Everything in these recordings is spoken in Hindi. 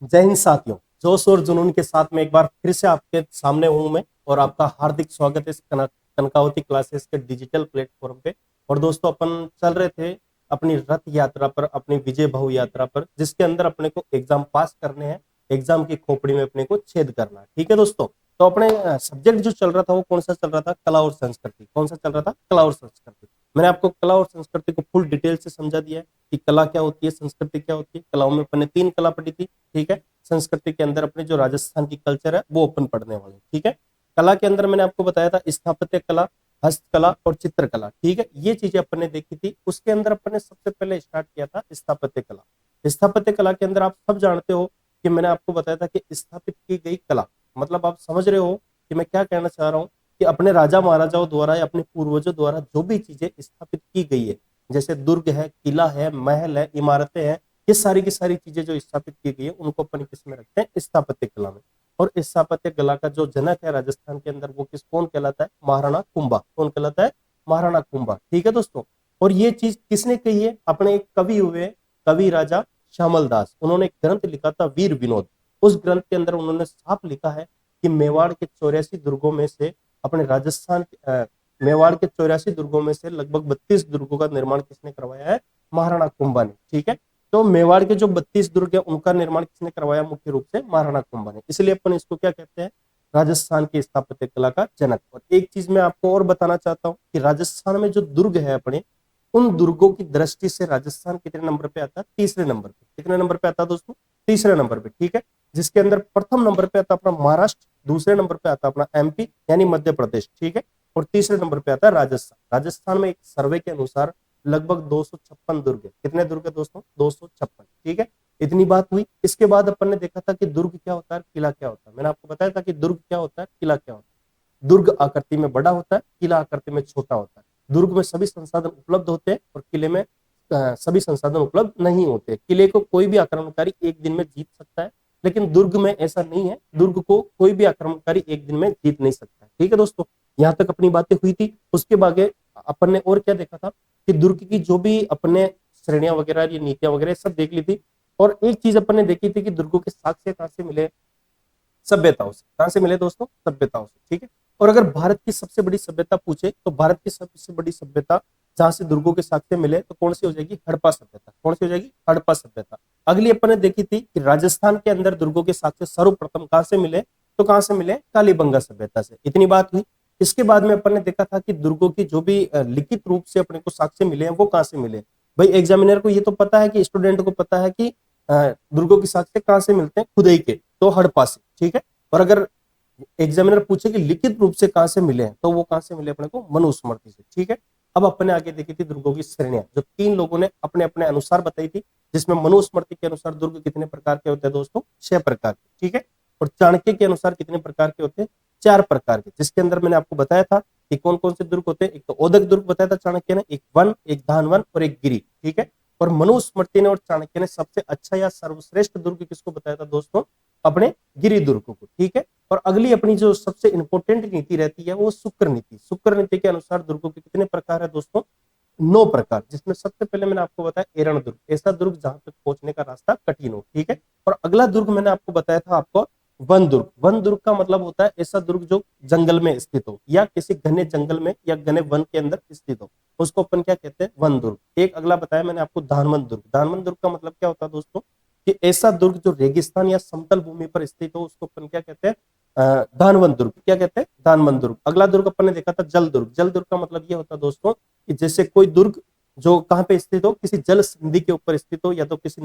जय हिंद साथियों। जोश और जुनून के साथ में एक बार फिर से आपके सामने हूं मैं और आपका हार्दिक स्वागत है इस कनकावती क्लासेस के डिजिटल प्लेटफॉर्म पे। और दोस्तों, अपन चल रहे थे अपनी रथ यात्रा पर, अपनी विजय बहु यात्रा पर, जिसके अंदर अपने को एग्जाम पास करने हैं। एग्जाम की खोपड़ी में अपने को छेद करना है। ठीक है दोस्तों। तो अपने सब्जेक्ट जो चल रहा था वो कौन सा चल रहा था? कला और संस्कृति। कौन सा चल रहा था? कला और संस्कृति। मैंने आपको कला और संस्कृति को फुल डिटेल से समझा दिया है कि कला क्या होती है, संस्कृति क्या होती है। कलाओं में अपने तीन कला पढ़ी थी। ठीक है। संस्कृति के अंदर अपने जो राजस्थान की कल्चर है वो अपन पढ़ने वाले हैं। ठीक है। कला के अंदर मैंने आपको बताया था स्थापत्य कला, हस्तकला और चित्रकला। ठीक है, ये चीजें अपन ने देखी थी। उसके अंदर अपन ने सबसे पहले स्टार्ट किया था स्थापत्य कला। स्थापत्य कला के अंदर आप सब जानते हो कि मैंने आपको बताया था कि स्थापित की गई कला, मतलब आप समझ रहे हो कि मैं क्या कहना चाह रहा हूँ, कि अपने राजा महाराजाओं द्वारा या अपने पूर्वजों द्वारा जो भी चीजें स्थापित की गई है, जैसे दुर्ग है, किला है, महल है, इमारतें हैं, ये सारी की सारी चीजें जो स्थापित की गई है उनको अपन किस में रखते हैं? स्थापत्य कला में। और स्थापत्य कला का जो जनक है राजस्थान के अंदर, वो कौन कहलाता है? महाराणा कुंभा। कौन कहलाता है? महाराणा कुंभा। ठीक है दोस्तों। और ये चीज किसने कही है? अपने एक कवि हुए, कवि राजा श्यामल दास, उन्होंने एक ग्रंथ लिखा था वीर विनोद। उस ग्रंथ के अंदर उन्होंने साफ लिखा है कि मेवाड़ के 84 दुर्गों में से अपने राजस्थान मेवाड़ के 84 दुर्गों में से लगभग 32 दुर्गों का निर्माण किसने करवाया है? महाराणा कुंभा ने। ठीक है। तो मेवाड़ के जो 32 दुर्ग है उनका निर्माण किसने करवाया? मुख्य रूप से महाराणा कुंभा ने। इसलिए अपन इसको क्या कहते हैं? राजस्थान की स्थापत्य कला का जनक। और एक चीज मैं आपको और बताना चाहता हूँ कि राजस्थान में जो दुर्ग है अपने, उन दुर्गों की दृष्टि से राजस्थान कितने नंबर पे आता है? तीसरे नंबर पे। कितने नंबर पे आता है दोस्तों? तीसरे नंबर पे। ठीक है। जिसके अंदर प्रथम नंबर पे आता अपना महाराष्ट्र, दूसरे नंबर पे आता अपना एमपी यानी मध्य प्रदेश। ठीक है। और तीसरे नंबर पे आता है राजस्थान। राजस्थान में एक सर्वे के अनुसार लगभग 256 दुर्ग है। कितने दुर्ग है दोस्तों? 256। ठीक है। इतनी बात हुई। इसके बाद अपन ने देखा था कि दुर्ग क्या होता है, किला क्या होता है। मैंने आपको बताया था कि दुर्ग क्या होता है, किला क्या होता है। दुर्ग आकृति में बड़ा होता है, किला आकृति में छोटा होता है। दुर्ग में सभी संसाधन उपलब्ध होते हैं और किले में सभी संसाधन उपलब्ध नहीं होते। किले को कोई भी आक्रमणकारी एक दिन में जीत सकता है, लेकिन दुर्ग में ऐसा नहीं है। दुर्ग को कोई भी आक्रमणकारी एक दिन में जीत नहीं सकता है। ठीक है दोस्तों। यहाँ तक अपनी बातें हुई थी। उसके बाद अपन ने और क्या देखा था कि दुर्ग की जो भी अपने श्रेणियां वगैरह, ये नीतियां वगैरह सब देख ली थी। और एक चीज अपन ने देखी थी कि दुर्गों के साक्ष्य कहाँ से मिले? सभ्यताओं से। कहां से मिले दोस्तों? सभ्यताओं से। ठीक है। और अगर भारत की सबसे बड़ी सभ्यता पूछे तो भारत की सबसे बड़ी सभ्यता जहां से दुर्गों के साक्ष्य मिले तो कौन सी हो जाएगी? हड़प्पा सभ्यता। कौन सी हो जाएगी? हड़प्पा सभ्यता। अगली अपन ने देखी थी कि राजस्थान के अंदर दुर्गों के साक्ष्य सर्वप्रथम कहां से मिले? तो कहां से मिले? कालीबंगा सभ्यता से। इतनी बात हुई। इसके बाद में अपन ने देखा था कि दुर्गों की जो भी लिखित रूप से अपने को साक्ष्य मिले हैं वो कहां से मिले। भाई एग्जामिनर को ये तो पता है, कि स्टूडेंट को पता है कि दुर्गों के साक्ष्य कहां से मिलते हैं? खुदाई के, तो हड़प्पा से। ठीक है। और अगर एग्जामिनर पूछे कि लिखित रूप से कहां से मिले हैं, तो वो कहां से मिले अपने को? मनुस्मृति से। ठीक है। अब अपने आगे देखी थी दुर्गों की श्रेणियां, जो तीन लोगों ने अपने अपने अनुसार बताई थी, जिसमें मनुस्मृति के अनुसार दुर्ग कितने प्रकार के होते हैं दोस्तों? 6 प्रकार के। ठीक है। और चाणक्य के अनुसार कितने प्रकार के होते हैं? 4 प्रकार के। जिसके अंदर मैंने आपको बताया था कि कौन कौन से दुर्ग होते हैं। एक तो औदक दुर्ग बताया था चाणक्य ने, एक वन, एक धानवन और एक गिरी। ठीक है। और मनुस्मृति ने और चाणक्य ने सबसे अच्छा या सर्वश्रेष्ठ दुर्ग किसको बताया था दोस्तों? अपने गिरी दुर्ग को। ठीक है। और अगली अपनी जो सबसे इंपॉर्टेंट नीति रहती है वो शुक्र नीति। शुक्र नीति के अनुसार दुर्गों के कितने प्रकार है दोस्तों? 9 प्रकार। जिसमें सबसे पहले मैंने आपको बताया एरण दुर्ग, ऐसा दुर्ग जहां तक पहुंचने का रास्ता कठिन हो। ठीक है। और अगला दुर्ग मैंने आपको बताया था आपको वन दुर्ग। वन दुर्ग का मतलब होता है ऐसा दुर्ग जो जंगल में स्थित हो, या किसी घने जंगल में या घने वन के अंदर स्थित हो, उसको अपन क्या कहते हैं? वन दुर्ग। एक अगला बताया मैंने आपको धानवन दुर्ग। धानवन दुर्ग का मतलब क्या होता है दोस्तों? कि ऐसा दुर्ग जो रेगिस्तान या समतल भूमि पर स्थित हो, उसको अपन क्या कहते हैं? दानवन दुर्ग। क्या कहते हैं? दानवन दुर्ग। अगला दुर्ग अपन ने देखा था जल दुर्ग। जल दुर्ग का मतलब ये होता है दोस्तों कि जैसे कोई दुर्ग जो कहाँ पे स्थित हो? किसी जल संधि के ऊपर स्थित हो, या तो किसी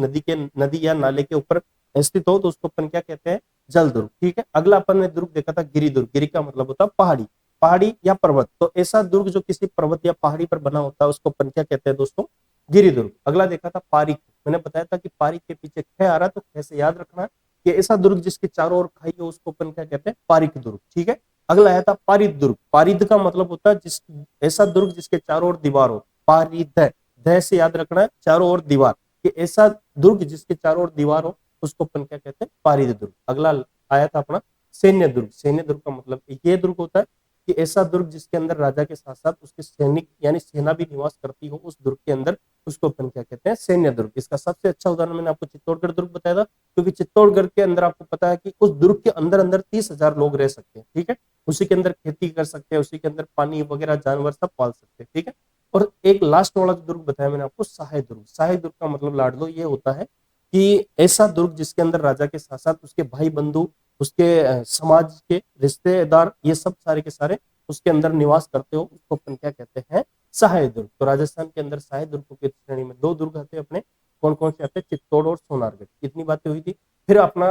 नदी या नाले के ऊपर स्थित हो, तो उसको अपन क्या कहते हैं? जल दुर्ग। ठीक है। अगला अपन ने दुर्ग देखा था गिरी दुर्ग। गिरी का मतलब होता है पहाड़ी, पहाड़ी या पर्वत। तो ऐसा दुर्ग जो किसी पर्वत या पहाड़ी पर बना होता है उसको अपन क्या कहते हैं दोस्तों? गिरी दुर्ग। अगला देखा था पारिक। मैंने बताया था कि पारिक के पीछे ख आ रहा है, तो कैसे याद रखना है कि ऐसा दुर्ग जिसके चारों ओर खाई हो उसको अपन क्या कहते हैं? पारिक दुर्ग। ठीक है। अगला आया था पारिद दुर्ग। पारिद का मतलब होता है जिस ऐसा दुर्ग जिसके चारों ओर दीवार हो। पारिद, ध से याद रखना है, चारों ओर दीवार, कि ऐसा दुर्ग जिसके चारों ओर दीवार हो उसको अपन क्या कहते हैं? पारिद दुर्ग। अगला आया था अपना सैन्य दुर्ग। सैन्य दुर्ग का मतलब ये दुर्ग होता है कि ऐसा दुर्ग जिसके अंदर राजा के साथ साथ उसके सैनिक यानी सेना भी निवास करती हो उस दुर्ग के अंदर, उसको अपन क्या कहते हैं, सैन्य दुर्ग। इसका सबसे अच्छा उदाहरण मैंने आपको चित्तौड़गढ़ दुर्ग बताया था, क्योंकि चित्तौड़गढ़ के अंदर आपको पता है कि उस दुर्ग के अंदर अंदर 30,000 लोग रह सकते हैं, ठीक है। उसी के अंदर खेती कर सकते हैं, उसी के अंदर पानी वगैरह जानवर सब पाल सकते हैं, ठीक है। और एक लास्ट वाला जो दुर्ग बताया मैंने आपको, सहाय दुर्ग। सहाय दुर्ग का मतलब लाडलो ये होता है कि ऐसा दुर्ग जिसके अंदर राजा के साथ साथ उसके भाई बंधु, उसके समाज के रिश्तेदार, ये सब सारे के सारे उसके अंदर निवास करते हो, उसको अपन क्या कहते हैं, सहाय दुर्ग। तो राजस्थान के अंदर सहाय दुर्गों की श्रेणी में 2 दुर्ग आते हैं अपने, कौन कौन से आते हैं, चित्तौड़ और सोनारगढ़। इतनी बातें हुई थी। फिर अपना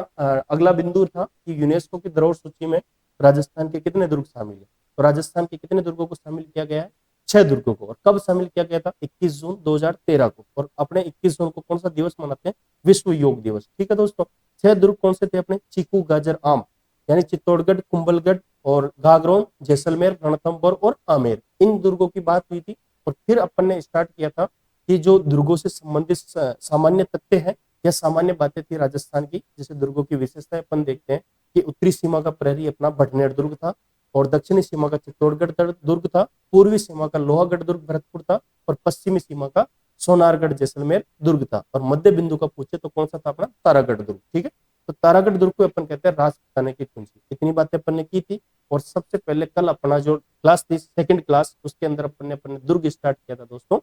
अगला बिंदु था कि यूनेस्को की धरोहर सूची में राजस्थान के कितने दुर्ग शामिल है। तो राजस्थान के कितने दुर्गों को शामिल किया गया है, 6 दुर्गों को। और कब शामिल किया गया था, 21 जून 2013 को। और अपने 21 जून को कौन सा दिवस मनाते हैं, विश्व योग दिवस, ठीक है दोस्तों। 6 दुर्ग कौन से थे अपने, चीकू, गाजर, आम, यानी चित्तौड़गढ़, कुंभलगढ़ और गागरोन, जैसलमेर, रणथंभौर और आमेर, इन दुर्गों की बात हुई थी। और फिर अपन ने स्टार्ट किया था कि जो दुर्गों से संबंधित सामान्य तथ्य है या सामान्य बातें थी राजस्थान की, जैसे दुर्गों की विशेषताएं अपन देखते हैं कि उत्तरी सीमा का प्रहरी अपना भटनेर दुर्ग था, और दक्षिणी सीमा का चित्तौड़गढ़ दुर्ग था, पूर्वी सीमा का लोहागढ़ दुर्ग भरतपुर था, और पश्चिमी सीमा का सोनारगढ़ जैसलमेर दुर्ग था। और मध्य बिंदु का पूछे तो कौन सा था अपना, तारागढ़ दुर्ग, ठीक है। तो तारागढ़ दुर्ग को अपन कहते हैं राजपूताने की कुंजी। इतनी बातें अपन ने की थी। और सबसे पहले कल अपना जो क्लास थी, सेकंड क्लास, उसके अंदर अपन ने अपने दुर्ग स्टार्ट किया था दोस्तों,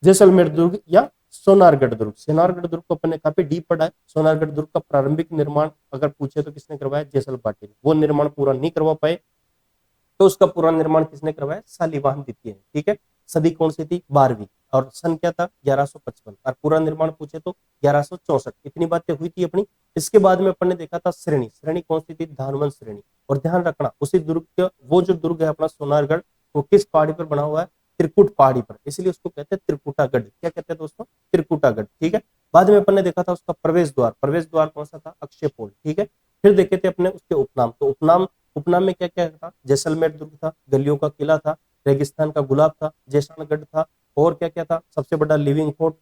जैसलमेर दुर्ग या सोनारगढ़ दुर्ग। सोनारगढ़ दुर्ग को अपन ने काफी डीप पढ़ा है। सोनारगढ़ दुर्ग का प्रारंभिक निर्माण अगर पूछे तो किसने करवाया, जैसल पाटिल। वो निर्माण पूरा नहीं करवा पाए, तो उसका पूरा निर्माण किसने करवाया, शालिवाहन द्वितीय ने, ठीक है। सदी कौन सी थी, 12वीं। और सन क्या था, 1155। और पूरा निर्माण पूछे तो 1164। इतनी बातें हुई थी अपनी। इसके बाद में अपन ने देखा था श्रेणी। श्रेणी कौन सी थी, धानवंत श्रेणी। और ध्यान रखना, उसी दुर्ग का वो जो दुर्ग है अपना सोनारगढ़, वो किस पहाड़ी पर बना हुआ है, त्रिकुट पहाड़ी पर, इसलिए उसको कहते हैं त्रिकुटागढ़। क्या कहते हैं दोस्तों, त्रिकुटागढ़, ठीक है। बाद में अपन ने देखा था उसका प्रवेश द्वार। प्रवेश द्वार कौन सा था, अक्षयपोल, ठीक है। फिर देखे थे अपने उसके उपनाम। तो उपनाम, उपनाम में क्या क्या था, जैसलमेर दुर्ग था, गलियों का किला था, रेगिस्तान का गुलाब था, जैसलगढ़ था, और क्या क्या था, सबसे बड़ा लिविंग फोर्ट,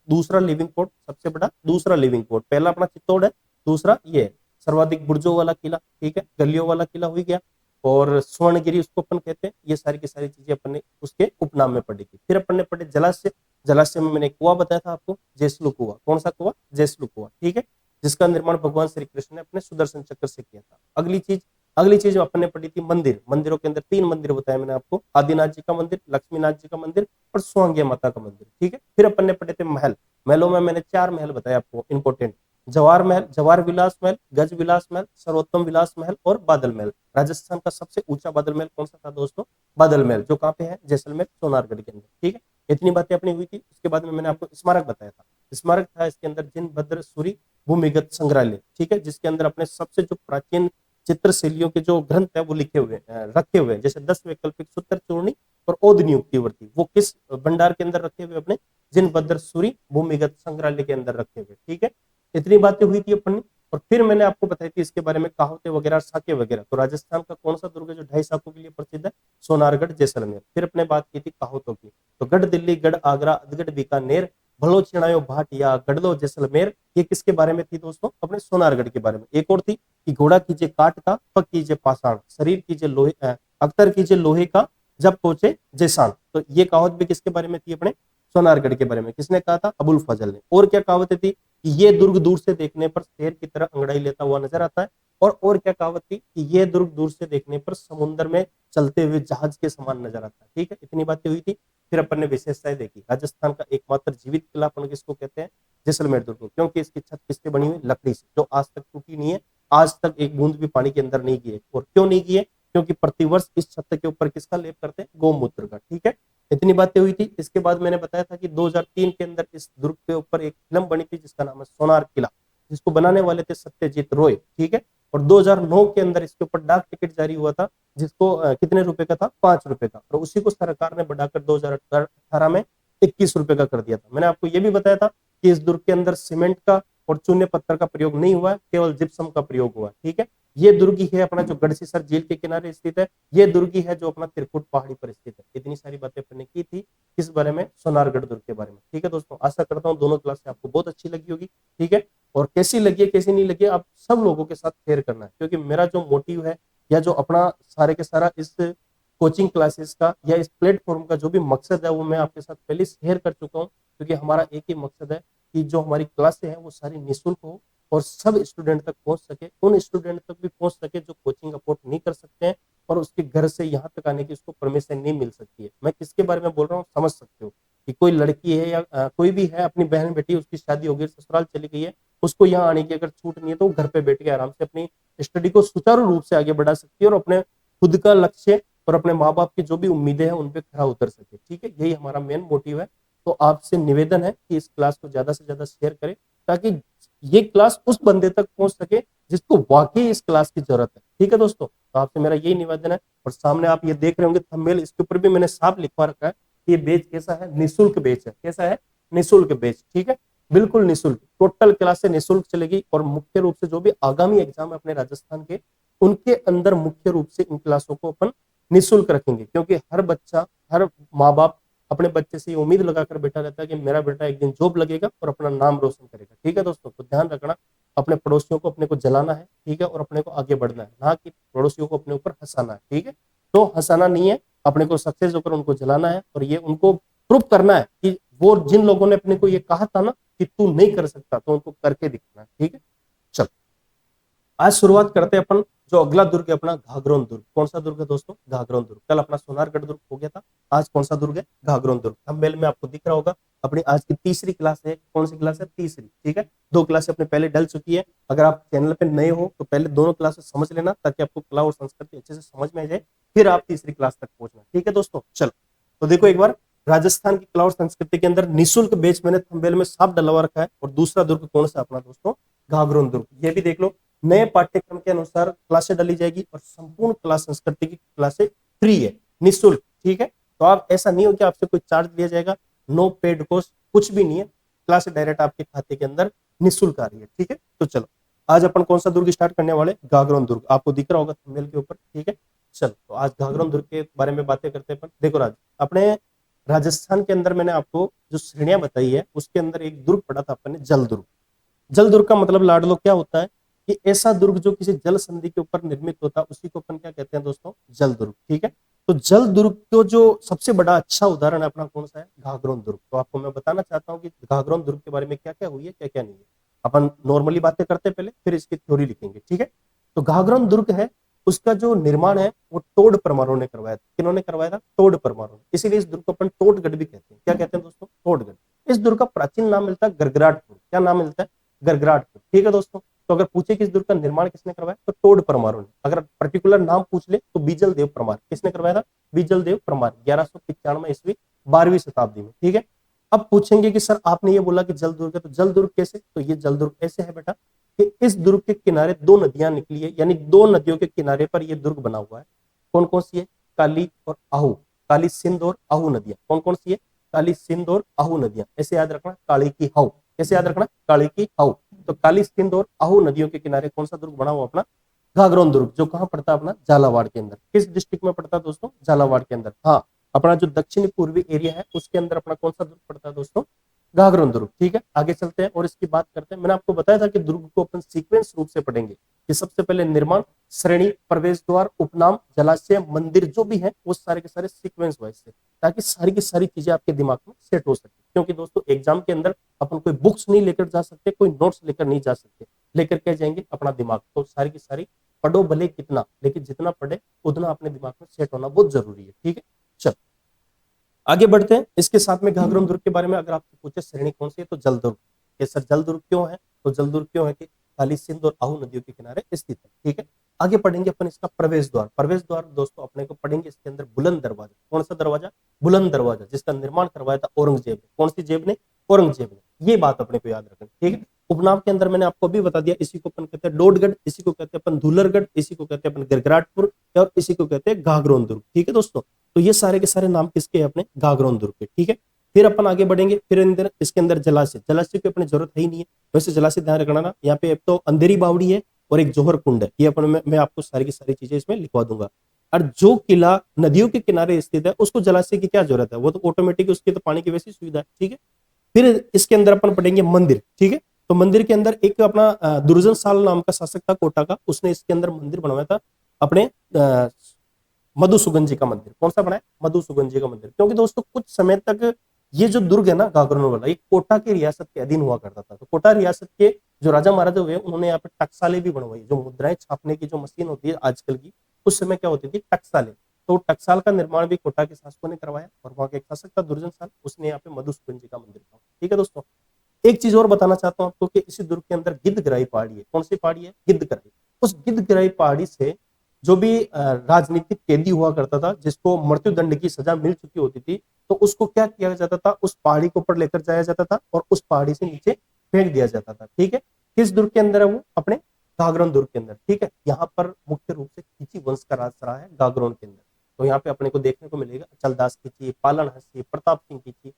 दूसरा लिविंग फोर्ट, सबसे बड़ा दूसरा लिविंग फोर्ट। पहला अपना चित्तौड़ है, दूसरा ये है सर्वाधिक बुर्जों वाला किला, ठीक है, गलियों वाला किला हो गया। और स्वर्णगिरी उसको अपन कहते हैं। ये सारी की सारी चीजें अपन ने उसके उपनाम में पढ़ी थी। फिर अपन ने पढ़े जलाशय। जलाशय में मैंने कुआं बताया था आपको, जैसलू कुआं। कौन सा कुआं, जैसलू कुआं, ठीक है, जिसका निर्माण भगवान श्री कृष्ण ने अपने सुदर्शन चक्र से किया था। अगली चीज अपन ने पढ़ी थी मंदिर। मंदिरों के अंदर 3 मंदिर बताए मैंने आपको, आदिनाथ जी का मंदिर, लक्ष्मीनाथ जी का मंदिर और सुहांगिया माता का मंदिर, ठीक है। फिर अपन ने पढ़े थे महल। महलों में मैंने 4 महल बताए आपको इंपोर्टेंट, जवाहर महल, जवाहर विलास महल, गज विलास महल, सर्वोत्तम विलास महल और बादल महल। राजस्थान का सबसे ऊंचा बादल महल कौन सा था दोस्तों, बादल महल, जो कहाँ पे है, जैसलमेर, सोनारगढ़ के अंदर, ठीक है। इतनी बातें अपनी हुई थी। उसके बाद में मैंने आपको स्मारक बताया था। स्मारक था इसके अंदर जिनभद्र सूरी भूमिगत संग्रहालय, ठीक है, जिसके अंदर अपने सबसे जो प्राचीन चित्रशैलियों के जो ग्रंथ है वो लिखे हुए रखे हुए हैं, जैसे 10 वैकल्पिक सूत्र चूर्णी और ओद नियुक्तिवर्ती, वो किस भंडार के अंदर रखे हुए, अपने जिनभद्र सूरी भूमिगत संग्रहालय के अंदर रखे हुए, ठीक है। इतनी बातें हुई थी अपन ने। और फिर मैंने आपको बताई थी इसके बारे में कहावतें वगैरह, साके वगैरह। तो राजस्थान का कौन सा दुर्ग है जो 2.5 साकों के लिए प्रसिद्ध है, सोनारगढ़ जैसलमेर। फिर अपने बात की थी कहावतों की, तो गढ़ दिल्ली, गढ़ आगरा, अदगढ़ बीकानेर, भलो चिड़ायो भाट या गढ़लो जैसलमेर, ये किसके बारे में थी दोस्तों, अपने सोनारगढ़ के बारे में। एक और थी कि घोड़ा कीजिए काठ का, पग कीजिए पाषाण, शरीर कीजिए लोहे अख्तर कीजिए लोहे का, जब पहुंचे जैसान। तो ये कहावत भी किसके बारे में थी, अपने सोनारगढ़ के बारे में। किसने कहा था, अबुल फजल ने। और क्या कहावतें थी कि ये दुर्ग दूर से देखने पर शेर की तरह अंगड़ाई लेता हुआ नजर आता है। और क्या कहावत थी कि ये दुर्ग दूर से देखने पर समुद्र में चलते हुए जहाज के समान नजर आता है, ठीक है। इतनी बातें हुई थी। फिर अपन ने विशेषताएं देखी। राजस्थान का एकमात्र जीवित किला अपन किसको कहते हैं, जैसलमेर दुर्ग को, क्योंकि इसकी छत किससे बनी हुई, लकड़ी से, जो आज तक टूटी नहीं है, आज तक एक बूंद भी पानी के अंदर नहीं गिरे। और क्यों नहीं गिरे, क्योंकि प्रतिवर्ष इस छत के ऊपर किसका लेप करते हैं, गौमूत्र का, ठीक है। इतनी बातें हुई थी। इसके बाद मैंने बताया था कि 2003 के अंदर इस दुर्ग के ऊपर एक फिल्म बनी थी जिसका नाम है सोनार किला, जिसको बनाने वाले थे सत्यजीत रॉय, ठीक है। और 2009 के अंदर इसके ऊपर डाक टिकट जारी हुआ था, जिसको कितने रुपए का था, 5 रुपए का। और उसी को सरकार ने बढ़ाकर 2018 में 21 रुपए का कर दिया था। मैंने आपको यह भी बताया था कि इस दुर्ग के अंदर सीमेंट का और चूने पत्थर का प्रयोग नहीं हुआ है, केवल जिप्सम का प्रयोग हुआ है, ठीक है। ये दुर्ग ही है अपना जो गढ़सीसर झील के किनारे स्थित है। ये दुर्ग ही है जो अपना त्रिकुट पहाड़ी पर स्थित है। इतनी सारी बातें अपने की थी किस बारे में, सोनारगढ़ दुर्ग के बारे में, ठीक है दोस्तों। आशा करता हूँ दोनों क्लास आपको बहुत अच्छी लगी होगी, ठीक है। और कैसी लगी है कैसी नहीं लगी, आप सब लोगों के साथ शेयर करना है, क्योंकि मेरा जो मोटिव है या जो अपना सारे के सारा इस कोचिंग क्लासेस का या इस प्लेटफॉर्म का जो भी मकसद है वो मैं आपके साथ पहले शेयर कर चुका हूँ, क्योंकि हमारा एक ही मकसद है कि जो हमारी क्लासें हैं वो सारी निःशुल्क हो और सब स्टूडेंट तक पहुंच सके, उन स्टूडेंट तक भी पहुंच सके जो कोचिंग अफोर्ड नहीं कर सकते हैं और उसके घर से यहाँ तक आने की उसको परमिशन नहीं मिल सकती है। मैं किसके बारे में बोल रहा हूँ समझ सकते हो कि कोई लड़की है या कोई भी है, अपनी बहन बेटी, उसकी शादी हो गई, ससुराल चली गई है, उसको यहाँ आने की अगर छूट नहीं है तो वो घर पे बैठ के आराम से अपनी स्टडी को सुचारू रूप से आगे बढ़ा सकती है और अपने खुद का लक्ष्य और अपने माँ बाप की जो भी उम्मीदें हैं उन पे खरा उतर सके। ठीक है, यही हमारा मेन मोटिव है। तो आपसे निवेदन है कि इस क्लास को ज्यादा से ज्यादा शेयर करें ताकि ये क्लास उस बंदे तक पहुंच सके जिसको वाकई इस क्लास की जरूरत है। ठीक है दोस्तों, तो आपसे मेरा यही निवेदन है। और सामने आप ये देख रहे होंगे थंबनेल, इसके ऊपर भी मैंने साफ लिखवा रखा है कि ये बैच कैसा है, निःशुल्क बैच है। कैसा है? निःशुल्क बैच। ठीक है, बिल्कुल निःशुल्क, टोटल क्लास से निःशुल्क चलेगी। और मुख्य रूप से जो भी आगामी एग्जाम है अपने राजस्थान के, उनके अंदर मुख्य रूप से इन क्लासों को अपन निःशुल्क रखेंगे, क्योंकि हर बच्चा, हर माँ बाप अपने बच्चे से ये उम्मीद लगाकर बैठा रहता है कि मेरा बेटा एक दिन जॉब लगेगा और अपना नाम रोशन करेगा। ठीक है दोस्तों, तो ध्यान रखना, अपने पड़ोसियों को अपने को जलाना है, ठीक है, और अपने को आगे बढ़ना है, ना कि पड़ोसियों को अपने ऊपर हंसाना है। ठीक है, तो हंसाना नहीं है, अपने को सक्सेस होकर उनको जलाना है और ये उनको प्रूव करना है कि वो जिन लोगों ने अपने को ये कहा था ना कि तू नहीं कर सकता, तो उनको करके दिखाना है। ठीक है, चल आज शुरुआत करते हैं अपन। जो अगला दुर्ग है अपना घाघरोन दुर्ग। कौन सा दुर्ग है दोस्तों? घाघरोन दुर्ग। कल अपना सोनारगढ़ दुर्ग हो गया था, आज कौन सा दुर्ग है? घाघरोन दुर्ग। थंबनेल में आपको दिख रहा होगा, अपनी आज की तीसरी क्लास है। कौन सी क्लास है? तीसरी। ठीक है, दो क्लास अपने पहले डल चुकी है। अगर आप चैनल पे नए हो तो पहले दोनों क्लासेस समझ लेना ताकि आपको कला और संस्कृति अच्छे से समझ में आ जाए, फिर आप तीसरी क्लास तक पहुंचना। ठीक है दोस्तों, चलो तो देखो एक बार, राजस्थान की कला और संस्कृति के अंदर निःशुल्क बैच मैंने थंबनेल में साफ डलवा रखा है। और दूसरा दुर्ग कौन सा अपना दोस्तों? घाघरोन दुर्ग। ये भी देख लो, नए पाठ्यक्रम के अनुसार क्लासें डाली जाएगी और संपूर्ण कला संस्कृति की क्लासें फ्री है, निःशुल्क। ठीक है, तो आप ऐसा नहीं हो कि आपसे कोई चार्ज लिया जाएगा, नो पेड कोर्स, कुछ भी नहीं है, क्लास डायरेक्ट आपके खाते के अंदर निःशुल्क आ रही है। ठीक है, तो चलो आज अपन कौन सा दुर्ग स्टार्ट करने वाले? घाघरोन दुर्ग। आपको दिख रहा होगा थंबनेल के ऊपर। ठीक है, चलो तो आज घाघरोन दुर्ग के बारे में बातें करते हैं अपन। देखो अपने राजस्थान के अंदर मैंने आपको जो श्रेणियां बताई है उसके अंदर एक दुर्ग पढ़ा था अपन ने, जल दुर्ग। जल दुर्ग का मतलब लाडलो क्या होता है कि ऐसा दुर्ग जो किसी जल संधि के ऊपर निर्मित होता है उसी को अपन क्या कहते हैं दोस्तों? जल दुर्ग। ठीक है, तो जल दुर्ग को जो सबसे बड़ा अच्छा उदाहरण है अपना कौन सा है? घाघरोन दुर्ग। तो आपको मैं बताना चाहता हूँ कि घाघरोन दुर्ग के बारे में क्या क्या हुई है, क्या क्या नहीं है। अपन नॉर्मली बातें करते हैं पहले, फिर इसकी थ्योरी लिखेंगे। ठीक है, तो घाघरोन दुर्ग है, उसका जो निर्माण है वो टोड परमारों ने करवाया था। किन्होंने करवाया था? टोड परमारों ने। इसीलिए इस दुर्ग को अपन टोडगढ़ भी कहते हैं। क्या कहते हैं दोस्तों? टोडगढ़। इस दुर्ग का प्राचीन नाम मिलता है गरगराटपुर। क्या नाम मिलता है? गरगराटपुर। ठीक है दोस्तों, तो अगर पूछे कि इस दुर्ग का निर्माण किसने करवाया तो टोड परमारों ने। अगर पर्टिकुलर नाम पूछ ले तो बीजल देव परमार। किसने करवाया था? बीजल देव परमार, 1195 ईस्वी, 12वीं शताब्दी में। ठीक है, अब पूछेंगे कि सर आपने ये बोला कि जल दुर्ग है, तो जल दुर्ग कैसे? तो ये जल दुर्ग ऐसे है बेटा कि इस दुर्ग के किनारे दो नदियां निकली है, यानी दो नदियों के किनारे पर यह दुर्ग बना हुआ है। कौन कौन सी है? काली और आहू, काली सिंध और आहू नदियां। कौन कौन सी है? काली सिंध और आहू नदियां। ऐसे याद रखना, काली की हाउ। कैसे याद रखना? काली की हाउ। तो काली सिंध और आहू नदियों के किनारे कौन सा दुर्ग बना हुआ अपना? घाघरोन दुर्ग, जो कहां पड़ता है अपना? झालावाड़ के अंदर। किस डिस्ट्रिक्ट में पड़ता है दोस्तों? झालावाड़ के अंदर। हाँ, अपना जो दक्षिणी पूर्वी एरिया है उसके अंदर अपना कौन सा दुर्ग पड़ता है दोस्तों? घाघरोन दुर्ग। ठीक है, आगे चलते हैं और इसकी बात करते हैं। मैंने आपको बताया था कि दुर्ग को अपन सीक्वेंस रूप से पढ़ेंगे कि सबसे पहले निर्माण, श्रेणी, प्रवेश द्वार, उपनाम, जलाशय, मंदिर जो भी है वो सारे के सारे सीक्वेंस वाइज से, ताकि सारी की सारी चीजें आपके दिमाग में सेट हो सके। क्योंकि दोस्तों एग्जाम के अंदर अपन कोई बुक्स नहीं लेकर जा सकते, कोई नोट्स लेकर नहीं जा सकते, लेकर के जाएंगे अपना दिमाग। तो सारी की सारी पढ़ो भले कितना, लेकिन जितना पढ़े उतना अपने दिमाग में सेट होना बहुत जरूरी है। ठीक है, चल आगे बढ़ते हैं। इसके साथ में घाघरोन दुर्ग के बारे में अगर आपसे पूछे श्रेणी कौन सी है तो जल दुर्ग। ये सर जल दुर्ग क्यों है? तो जल दुर्ग क्यों है कि काली सिंध और आहू नदियों के किनारे स्थित है। ठीक है, आगे पढ़ेंगे अपन इसका प्रवेश द्वार। प्रवेश द्वार दोस्तों अपने को पढ़ेंगे इसके अंदर बुलंद दरवाजा। कौन सा दरवाजा? बुलंद दरवाजा, जिसका निर्माण करवाया था औरंगजेब ने। कौन सी जेब ने? औरंगजेब ने। ये बात अपने को याद रखनी। ठीक है, उपनाम के अंदर मैंने आपको अभी बता दिया, इसी को अपन कहते हैं डोडगढ़, इसी को कहते हैं अपन धूलरगढ़, इसी को कहते हैं अपन गिरगराटपुर और इसी को कहते हैं घाघरोन दुर्ग। ठीक है दोस्तों, तो ये सारे के सारे नाम किसके हैं? अपने घाघरोन दुर्ग के। ठीक है, फिर अपन आगे बढ़ेंगे। फिर अंदर इसके अंदर जलाशय, जलाशय की अपनी जरूरत है ही नहीं है, वैसे जलाशय ध्यान रखना ना, यहाँ पे एक तो अंधेरी बावड़ी है और एक जौहर कुंड है। ये अपन मैं आपको सारी की सारी चीजें इसमें लिखवा दूंगा। और जो किला नदियों के किनारे स्थित है उसको जलाशय की क्या जरूरत है? वो तो ऑटोमेटिक उसकी तो पानी की वैसी सुविधा है। ठीक है, फिर इसके अंदर अपन पढ़ेंगे मंदिर। ठीक है, तो मंदिर के अंदर एक अपना दुर्जन साल नाम का शासक था कोटा का, उसने इसके अंदर मंदिर बनवाया था। अपने मधुसूदन जी का मंदिर। कौन सा बनाया? मधुसूदन जी का मंदिर। क्योंकि दोस्तों कुछ समय तक ये जो दुर्ग है ना गागरोन वाला, ये कोटा की रियासत के अधीन हुआ करता था। तो कोटा रियासत के जो राजा महाराजा हुए उन्होंने यहाँ पे टकसाले भी बनवाई। जो मुद्राएं छापने की जो मशीन होती है आजकल की, उस समय क्या होती थी? टकसाले। तो टकसाल का निर्माण भी कोटा के शासकों ने करवाया, और वहां के एक शासक था दुर्जन साल, उसने यहाँ पे मधुसूदन जी का मंदिर बनाया। ठीक है दोस्तों, एक चीज और बताना चाहता हूं आपको कि इसी दुर्ग के अंदर गिद्धग्राही पहाड़ी है। कौन सी पहाड़ी है? गिद्धग्राही। उस गिद्धग्राही पहाड़ी से जो भी राजनीतिक कैदी हुआ करता था, जिसको मृत्युदंड की सजा मिल चुकी होती थी, तो उसको क्या किया जाता था? उस पहाड़ी के ऊपर लेकर जाया जाता था और उस पहाड़ी से नीचे फेंक दिया जाता था। ठीक है, किस दुर्ग के अंदर है वो? अपने गागरोन दुर्ग के अंदर। ठीक है, यहाँ पर मुख्य रूप से खींची वंश का राज रहा है गागरोन के अंदर। तो यहाँ पे अपने को देखने को मिलेगा अचलदास खींची, पालन हंसी, प्रताप सिंह खींची।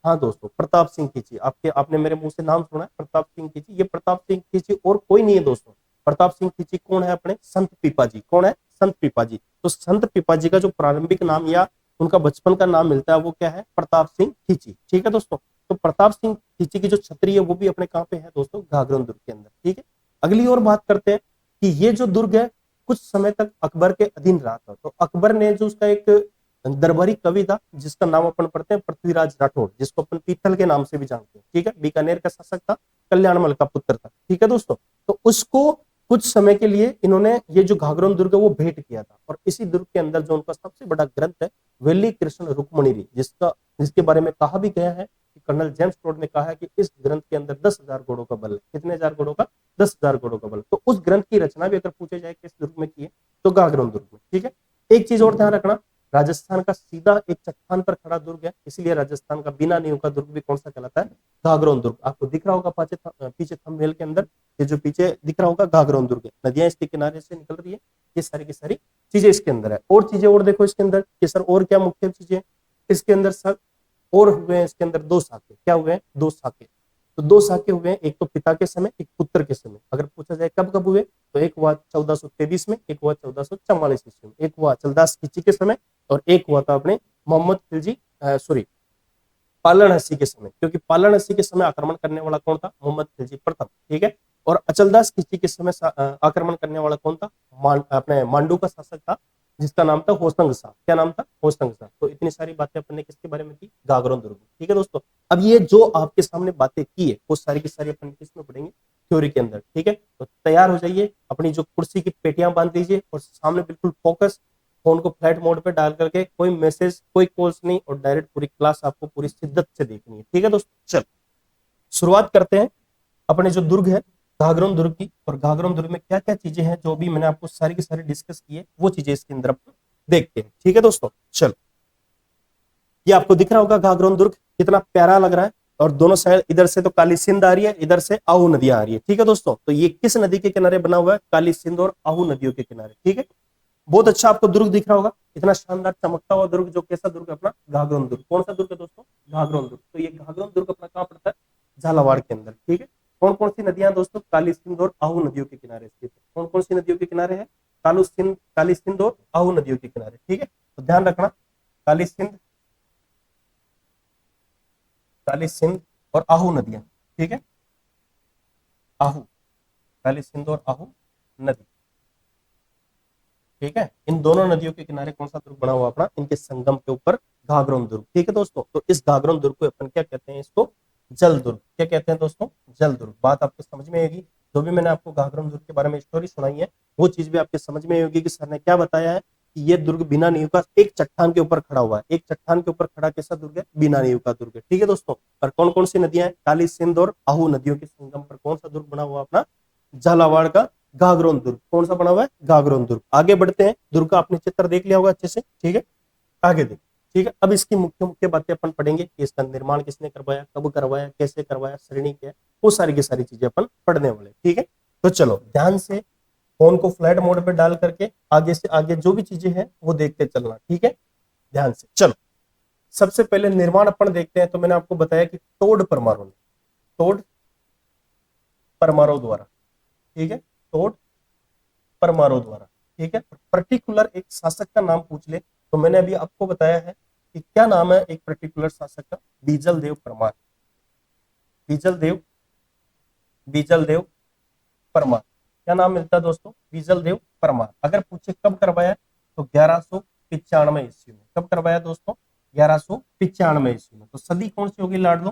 हाँ दोस्तों, प्रताप सिंह खींची। आपने मेरे मुंह से नाम सुना है, प्रताप सिंह खींची। ये प्रताप सिंह खींची और कोई नहीं है दोस्तों। प्रताप सिंह खींची कौन है? अपने संत पीपाजी। कौन है? संत पीपाजी। तो संत पीपाजी का जो प्रारंभिक नाम या उनका बचपन का नाम मिलता है वो क्या है? प्रताप सिंह खींची। ठीक है दोस्तों, तो प्रताप सिंह खींची की जो छतरी है वो भी अपने कहाँ पे है दोस्तों? गागरोन दुर्ग के अंदर। ठीक है, अगली और बात करते हैं कि ये जो दुर्ग है कुछ समय तक अकबर के अधीन रहा था। तो अकबर ने जो उसका एक दरबारी कवि था जिसका नाम अपन पढ़ते हैं पृथ्वीराज राठौड़, जिसको अपन पीथल के नाम से भी जानते हैं। ठीक है, बीकानेर का शासक था, कल्याणमल का पुत्र था। ठीक है दोस्तों, तो उसको कुछ समय के लिए इन्होंने ये जो घाघरोन दुर्ग है वो भेंट किया था। और इसी दुर्ग के अंदर जो उनका सबसे बड़ा ग्रंथ है वेली कृष्ण रुक्मणी, जिसके बारे में कहा भी गया है कि कर्नल जेम्स टोड ने कहा है कि इस ग्रंथ के अंदर 10,000 घोड़ों का बल है। कितने हजार घोड़ों का? 10,000 घोड़ों का बल। तो उस ग्रंथ की रचना भी अगर पूछे जाए किस दुर्ग में की है, तो गागरोन दुर्ग में। ठीक है, एक चीज और ध्यान रखना, राजस्थान का सीधा एक चट्टान पर खड़ा दुर्ग है, इसलिए राजस्थान का बिना नींव का दुर्ग भी कौन सा कहलाता है? गागरोन दुर्ग। आपको दिख रहा होगा पीछे थंबनेल के अंदर, ये जो पीछे दिख रहा होगा गागरोन दुर्ग है, नदियां इसके किनारे से निकल रही है, ये सारी की सारी चीजें इसके अंदर है। और चीजें और देखो इसके अंदर कि सर और क्या मुख्य चीजें इसके अंदर सर और हुए हैं। इसके अंदर दो साके। क्या हुए हैं? दो साके। तो दो साके हुए हैं, एक तो पिता के समय, एक पुत्र के समय। अगर पूछा जाए कब कब हुए, तो एक हुआ 1423 में, एक हुआ 1444 ईस्वी में। एक हुआ अचलदास खिची के समय और एक हुआ था अपने मोहम्मद खिलजी सॉरी पालन हसी के समय, क्योंकि पालन हसी के समय आक्रमण करने वाला कौन था? मोहम्मद खिलजी प्रथम। ठीक है, और अचलदास खिची के समय आक्रमण करने वाला कौन था? अपने मांडू का शासक था, जिसका नाम था होसंग शाह। क्या नाम था? होसंग शाह। तो इतनी सारी बातें अपन ने किसके बारे में की? गागरोन दुर्ग। ठीक है दोस्तों, अब ये जो आपके सामने बातें की है वो सारी की सारी अपन किसमें पढ़ेंगे? थ्योरी के अंदर। ठीक है, तो तैयार हो जाइए, अपनी जो कुर्सी की पेटियां बांध लीजिए और सामने बिल्कुल फोकस, फोन को फ्लाइट मोड पे डाल करके, कोई मैसेज कोई कॉल्स नहीं, और डायरेक्ट पूरी क्लास आपको पूरी शिद्दत से देखनी है। ठीक है दोस्तों, चल शुरुआत करते हैं अपने जो दुर्ग है घाघरोन दुर्ग की। और घाघरोन दुर्ग में क्या क्या चीजें हैं जो भी मैंने आपको सारी की सारी डिस्कस की है, वो चीजें इसके अंदर अपन देखते हैं। ठीक है दोस्तों, चल ये आपको दिख रहा होगा घाघरोन दुर्ग, कितना प्यारा लग रहा है। और दोनों साइड, इधर से तो काली सिंध आ रही है, इधर से आहू नदियां आ रही है। ठीक है दोस्तों, तो ये किस नदी के किनारे बना हुआ है? काली सिंध और आहू नदियों के किनारे। ठीक है, बहुत अच्छा आपको दुर्ग दिख रहा होगा, इतना शानदार चमकता हुआ दुर्ग। जो कैसा दुर्ग है? अपना घाघरोन दुर्ग। कौन सा दुर्ग है दोस्तों? घाघरोन दुर्ग। तो ये घाघरोन दुर्ग अपना कहाँ पड़ता है? झालावाड़ के अंदर। ठीक है, कौन कौन सी नदियां दोस्तों? काली सिंध और आहू नदियों के किनारे स्थित है। कौन कौन सी नदियों के किनारे है? काली सिंध और आहू नदियों के किनारे। ठीक है, तो ध्यान रखना, काली सिंध, काली सिंध और आहू नदियां। ठीक है, आहू, काली सिंध और आहू नदी। ठीक है, इन दोनों नदियों के किनारे कौन सा दुर्ग बना हुआ अपना? इनके संगम के ऊपर घाघरोन दुर्ग। ठीक है दोस्तों, तो इस घाघरोन दुर्ग को अपन क्या कहते हैं? इसको जल दुर्ग। क्या कहते हैं दोस्तों? जल दुर्ग। बात आपको समझ में आएगी, जो भी मैंने आपको घाघरोन दुर्ग के बारे में स्टोरी सुनाई है वो चीज भी आपके समझ में आएगी कि सर ने क्या बताया है कि ये दुर्ग बिना नींव का एक चट्टान के ऊपर खड़ा हुआ है। एक चट्टान के ऊपर खड़ा कैसा दुर्ग है? बिना नींव का दुर्ग है। ठीक है दोस्तों, और कौन कौन सी नदियां हैं? काली सिंध और आहू नदियों के संगम पर कौन सा दुर्ग बना हुआ अपना? झालावाड़ का घाघरोन दुर्ग। कौन सा बना हुआ है? घाघरोन दुर्ग। आगे बढ़ते हैं, दुर्ग का आपने चित्र देख लिया होगा अच्छे से। ठीक है, आगे देख। ठीक है, अब इसकी मुख्य मुख्य बातें अपन पढ़ेंगे कि इसका निर्माण किसने करवाया, कब करवाया, कैसे करवाया, श्रेणी क्या है, वो सारी की सारी चीजें अपन पढ़ने वाले। ठीक है, तो चलो ध्यान से फोन को फ्लाइट मोड पे डाल करके आगे से आगे जो भी चीजें हैं वो देखते चलना। ठीक है, ध्यान से चलो। सबसे पहले निर्माण अपन देखते हैं। तो मैंने आपको बताया कि टोड परमाणु ने, टोड परमाणु द्वारा। ठीक है, टोड परमाणु द्वारा। ठीक है, पर्टिकुलर एक शासक का नाम पूछ ले तो मैंने अभी आपको बताया है कि क्या नाम है एक पर्टिकुलर शासक का? बीजल देव परमार। बीजल देव, बीजल देव परमार। क्या नाम मिलता है दोस्तों? बीजल देव परमार। अगर पूछे कब करवाया तो 1195 ईस्वी में। कब करवाया दोस्तों? 1195 ईस्वी में। तो सदी कौन सी होगी लाडलो?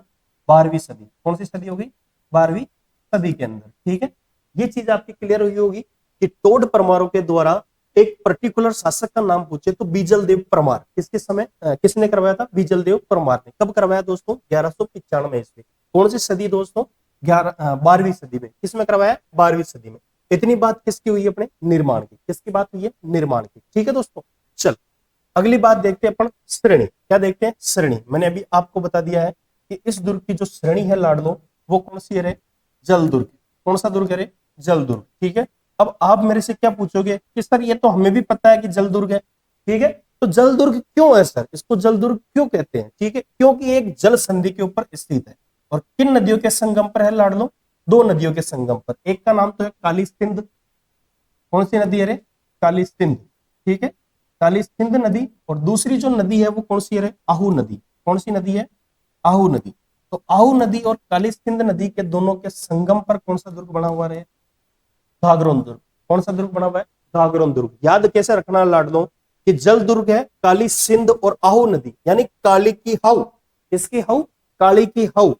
12वीं सदी। कौन सी सदी होगी? 12वीं सदी के अंदर। ठीक है, ये चीज आपकी क्लियर हुई होगी कि टोड परमारों के द्वारा एक पर्टिकुलर शासक का नाम पूछे तो बीजल देव परमार किसके समय किसने करवाया था? बीजल देव परमार ने। कब करवाया दोस्तों? 1195 ईस्वी। कौन सी सदी दोस्तों? 12वीं सदी में। किसमें करवाया? 12वीं सदी में। इतनी बात किसकी हुई है? अपने निर्माण की। किसकी बात हुई है? निर्माण की। ठीक है दोस्तों, चल अगली बात देखते हैं अपन श्रेणी। क्या देखते हैं? श्रेणी। मैंने अभी आपको बता दिया है कि इस दुर्ग की जो श्रेणी है लाडलो वो कौन सी है रे? जल दुर्ग। कौन सा दुर्ग है रे? जल दुर्ग। ठीक है, अब आप मेरे से क्या पूछोगे कि सर ये तो हमें भी पता है कि जल दुर्ग है। ठीक है, तो जल दुर्ग क्यों है सर? इसको जल दुर्ग क्यों कहते हैं? ठीक है, क्योंकि एक जल संधि के ऊपर स्थित है। और किन नदियों के संगम पर है लाडलो? दो नदियों के संगम पर। एक का नाम तो है काली सिंध। कौन सी नदी है रे? काली सिंध। ठीक है, काली सिंध नदी। और दूसरी जो नदी है वो कौन सी है रे? आहू नदी। कौन सी नदी है? आहू नदी। तो आहू नदी और काली सिंध नदी के दोनों के संगम पर कौन सा दुर्ग बना हुआ है? घाघरोन दुर्ग। कौन सा दुर्ग बना हुआ है? घाघरोन दुर्ग। याद कैसे रखना लाडलो कि जल दुर्ग है काली सिंध और आहू नदी, यानी काली की हाउ। किसकी हाउ? काली की हाउ।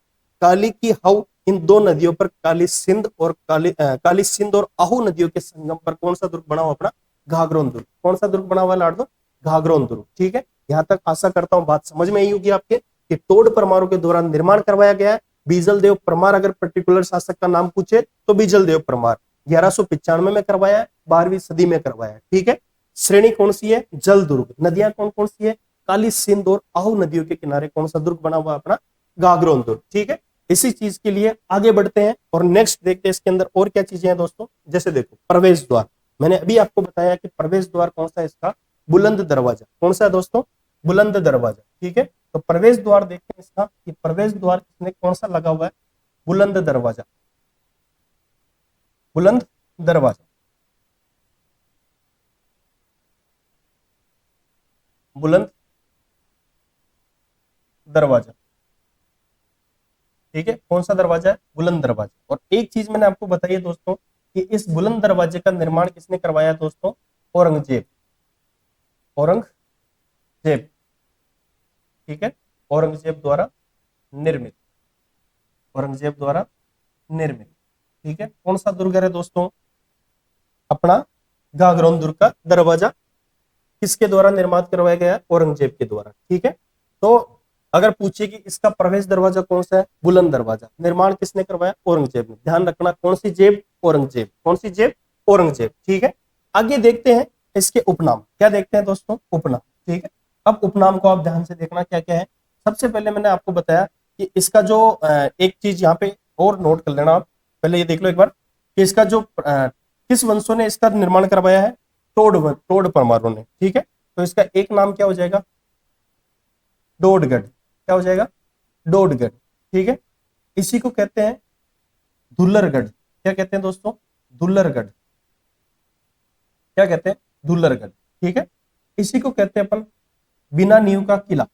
काली की हाउ इन दो नदियों पर काली सिंध और काली सिंध और आहू नदियों के संगम पर कौन सा दुर्ग बना हुआ? अपना घाघरोन दुर्ग। कौन सा दुर्ग बना हुआ लाडलो? घाघरोन दुर्ग। ठीक है, यहां तक आशा करता हूं बात समझ में आई होगी आपके कि टोड परमाणु के दौरान निर्माण करवाया गया है। बीजल देव परमार अगर पर्टिकुलर शासक का नाम पूछे तो बीजल देव परमार। 1195 में करवाया है, 12वीं सदी में करवाया है। ठीक है, श्रेणी कौन सी है? जल दुर्ग। नदियां कौन कौन सी है? काली सिंध और आहू नदियों के किनारे कौन सा दुर्ग बना हुआ? अपना घाघरोन दुर्ग। ठीक है, इसी चीज के लिए आगे बढ़ते हैं और नेक्स्ट देखते हैं इसके अंदर और क्या चीजें हैं दोस्तों। जैसे देखो प्रवेश द्वार। मैंने अभी आपको बताया कि प्रवेश द्वार कौन सा है इसका? बुलंद दरवाजा। कौन सा है दोस्तों? बुलंद दरवाजा। ठीक है, तो प्रवेश द्वार देखते हैं इसका कि प्रवेश द्वार इसमें कौन सा लगा हुआ है? बुलंद दरवाजा। बुलंद दरवाजा। बुलंद दरवाजा। ठीक है, कौन सा दरवाजा है? बुलंद दरवाजा। और एक चीज मैंने आपको बताई है दोस्तों कि इस बुलंद दरवाजे का निर्माण किसने करवाया दोस्तों? औरंगजेब। औरंगजेब। ठीक है, औरंगजेब द्वारा निर्मित। औरंगजेब द्वारा निर्मित। ठीक है, कौन सा दुर्ग है दोस्तों? अपना घाघरोन दुर्ग का दरवाजा किसके द्वारा निर्माण करवाया गया? औरंगजेब के द्वारा। ठीक है, तो अगर पूछे कि इसका प्रवेश दरवाजा कौन सा है? बुलंद दरवाजा। निर्माण किसने करवाया? औरंगजेब ने। ध्यान रखना कौन सी जेब? औरंगजेब। कौन सी जेब? औरंगजेब। ठीक है, आगे देखते हैं इसके उपनाम। क्या देखते हैं दोस्तों? उपनाम। ठीक है, अब उपनाम को आप ध्यान से देखना क्या क्या है। सबसे पहले मैंने आपको बताया कि इसका जो एक चीज यहाँ पे और नोट कर लेना आप। पहले ये देख लो एक बार कि इसका जो किस वंशों ने इसका निर्माण करवाया है? टोड परमारों ने। ठीक है, तो इसका एक नाम क्या हो जाएगा? डोडगढ़। क्या हो जाएगा? डोडगढ़। ठीक है, इसी को कहते हैं दुल्लरगढ़। क्या कहते हैं दोस्तों? दुल्लरगढ़। क्या कहते हैं? दुल्लरगढ़। ठीक है, इसी को कहते हैं अपन बिना नींव का किला।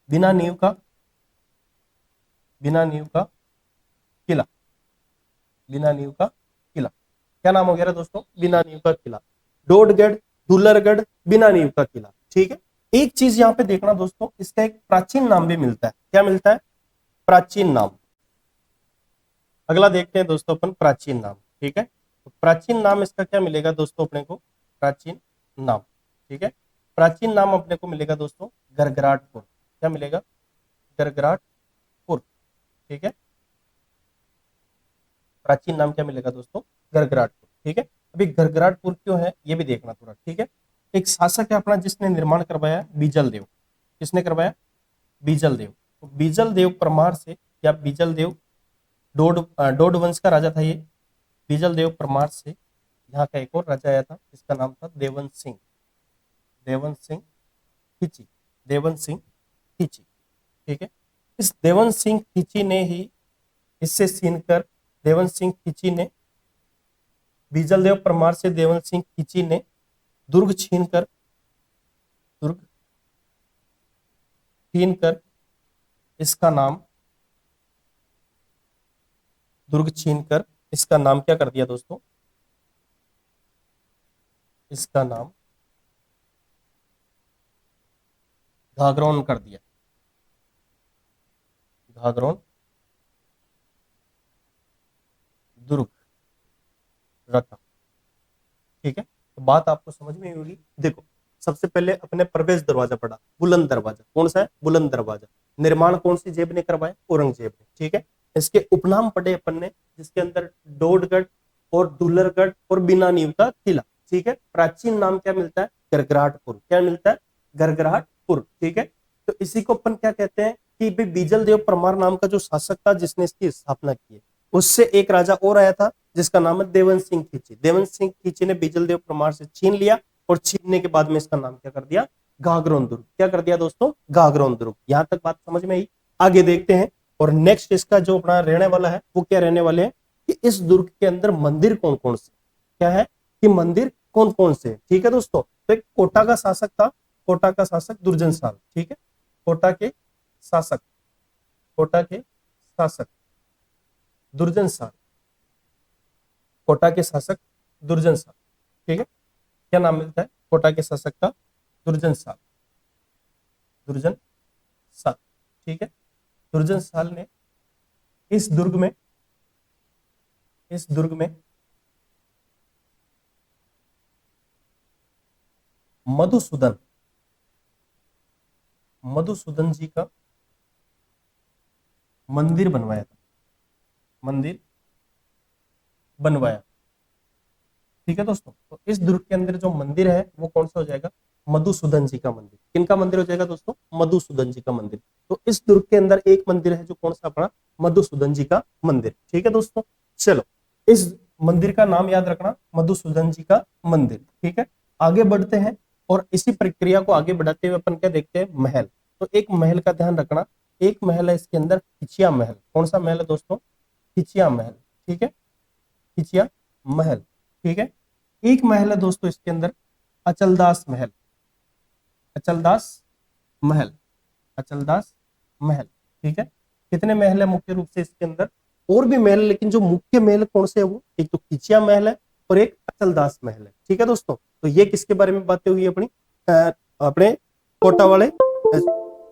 बिना नींव का, बिना नींव का किला। बिना नींव का किला। क्या नाम हो गया दोस्तों? बिना नींव का किला। डोडगढ़, दुल्लरगढ़, बिना नींव का किला। ठीक है, एक चीज यहाँ पे देखना दोस्तों, इसका एक प्राचीन नाम भी मिलता है। क्या मिलता है? प्राचीन नाम। अगला देखते हैं दोस्तों अपन प्राचीन नाम। ठीक है, तो प्राचीन नाम इसका क्या मिलेगा दोस्तों अपने को? प्राचीन नाम। ठीक है, प्राचीन नाम अपने को मिलेगा दोस्तों गरगराटपुर। क्या मिलेगा? गरगराटपुर। ठीक है, प्राचीन नाम क्या मिलेगा दोस्तों? गरगराटपुर। ठीक है, अभी गरगराटपुर क्यों है ये भी देखना थोड़ा। ठीक है, एक शासक है अपना जिसने निर्माण करवाया, बीजल देव। किसने करवाया? बीजल देव। तो बीजल देव परमार से, या बीजल देव डोड वंश का राजा था ये। बीजल देव परमार से यहाँ का एक और राजा आया था, इसका नाम था देवन सिंह। देवन सिंह खिची। देवन सिंह खिची। ठीक है, इस देवन सिंह खिची ने ही इससे छीनकर, देवन सिंह खिची ने, बीजल देव परमार से देवन सिंह खिची ने दुर्ग छीनकर, दुर्ग छीनकर इसका नाम, दुर्ग छीनकर इसका नाम क्या कर दिया दोस्तों, इसका नाम घाघरोन कर दिया, घाघरोन दुर्ग रखा। ठीक है, तो बात आपको समझ में आई होगी। देखो, सबसे पहले अपने प्रवेश दरवाजा पढ़ा, बुलंद दरवाजा। कौन सा है? बुलंद दरवाजा। निर्माण कौन सी जेब ने करवाया? औरंगजेब ने। ठीक है, इसके उपनाम पढ़े अपन ने, जिसके अंदर डोडगढ़ और दुल्हरगढ़ और बिना नींव का किला। ठीक है, प्राचीन नाम क्या मिलता है? गरगराहटपुर। क्या मिलता है? गरगराहटपुर। ठीक है, तो इसी को अपन क्या कहते हैं कि भाई बीजल देव परमार नाम का जो शासक था जिसने इसकी स्थापना की है, उससे एक राजा और आया था जिसका नाम है देवंत सिंह खींची। देवंत सिंह खींची ने बीजल देव परमार से छीन लिया, और छीनने के बाद में इसका नाम क्या कर दिया? घाघरोन दुर्ग। क्या कर दिया दोस्तों? घाघरोन दुर्ग। यहां तक बात समझ में आई। आगे देखते हैं, और नेक्स्ट इसका जो अपना रहने वाला है वो क्या रहने वाले हैं कि इस दुर्ग के अंदर मंदिर कौन कौन से, क्या है कि मंदिर कौन कौन से। ठीक है दोस्तों, तो एक कोटा का शासक था, कोटा का शासक दुर्जन साल। ठीक है, कोटा के शासक, कोटा के शासक दुर्जन साल, कोटा के शासक दुर्जन साल। ठीक है, क्या नाम मिलता है कोटा के शासक का? दुर्जन साल, दुर्जन साल। ठीक है, दुर्जन साल ने इस दुर्ग में, इस दुर्ग में मधुसूदन, मधुसूदन जी का मंदिर बनवाया था, मंदिर बनवाया। ठीक है दोस्तों, तो इस दुर्ग के अंदर जो मंदिर है वो कौन सा हो जाएगा? मधुसूदन जी का मंदिर। किनका मंदिर हो जाएगा दोस्तों? मधुसूदन जी का मंदिर। तो इस दुर्ग के अंदर एक मंदिर है जो कौन सा अपना? मधुसूदन जी का मंदिर। ठीक है दोस्तों, चलो इस मंदिर का नाम याद रखना, मधुसूदन जी का मंदिर। ठीक है, आगे बढ़ते हैं, और इसी प्रक्रिया को आगे बढ़ाते हुए अपन क्या देखते हैं? महल। तो एक महल का ध्यान रखना, एक महल है इसके अंदर खिचिया महल। कौन सा महल है दोस्तों? खिचिया महल। ठीक है, खिचिया महल। ठीक है, एक महल है दोस्तों इसके अंदर अचलदास महल, अचलदास महल, अचलदास महल। ठीक है, कितने महल है मुख्य रूप से इसके अंदर? और भी महल, लेकिन जो मुख्य महल कौन से है वो एक तो खिचिया महल है और एक अचलदास महल है। ठीक है दोस्तों, तो ये किसके बारे में बातें हुई अपनी? अपने कोटा वाले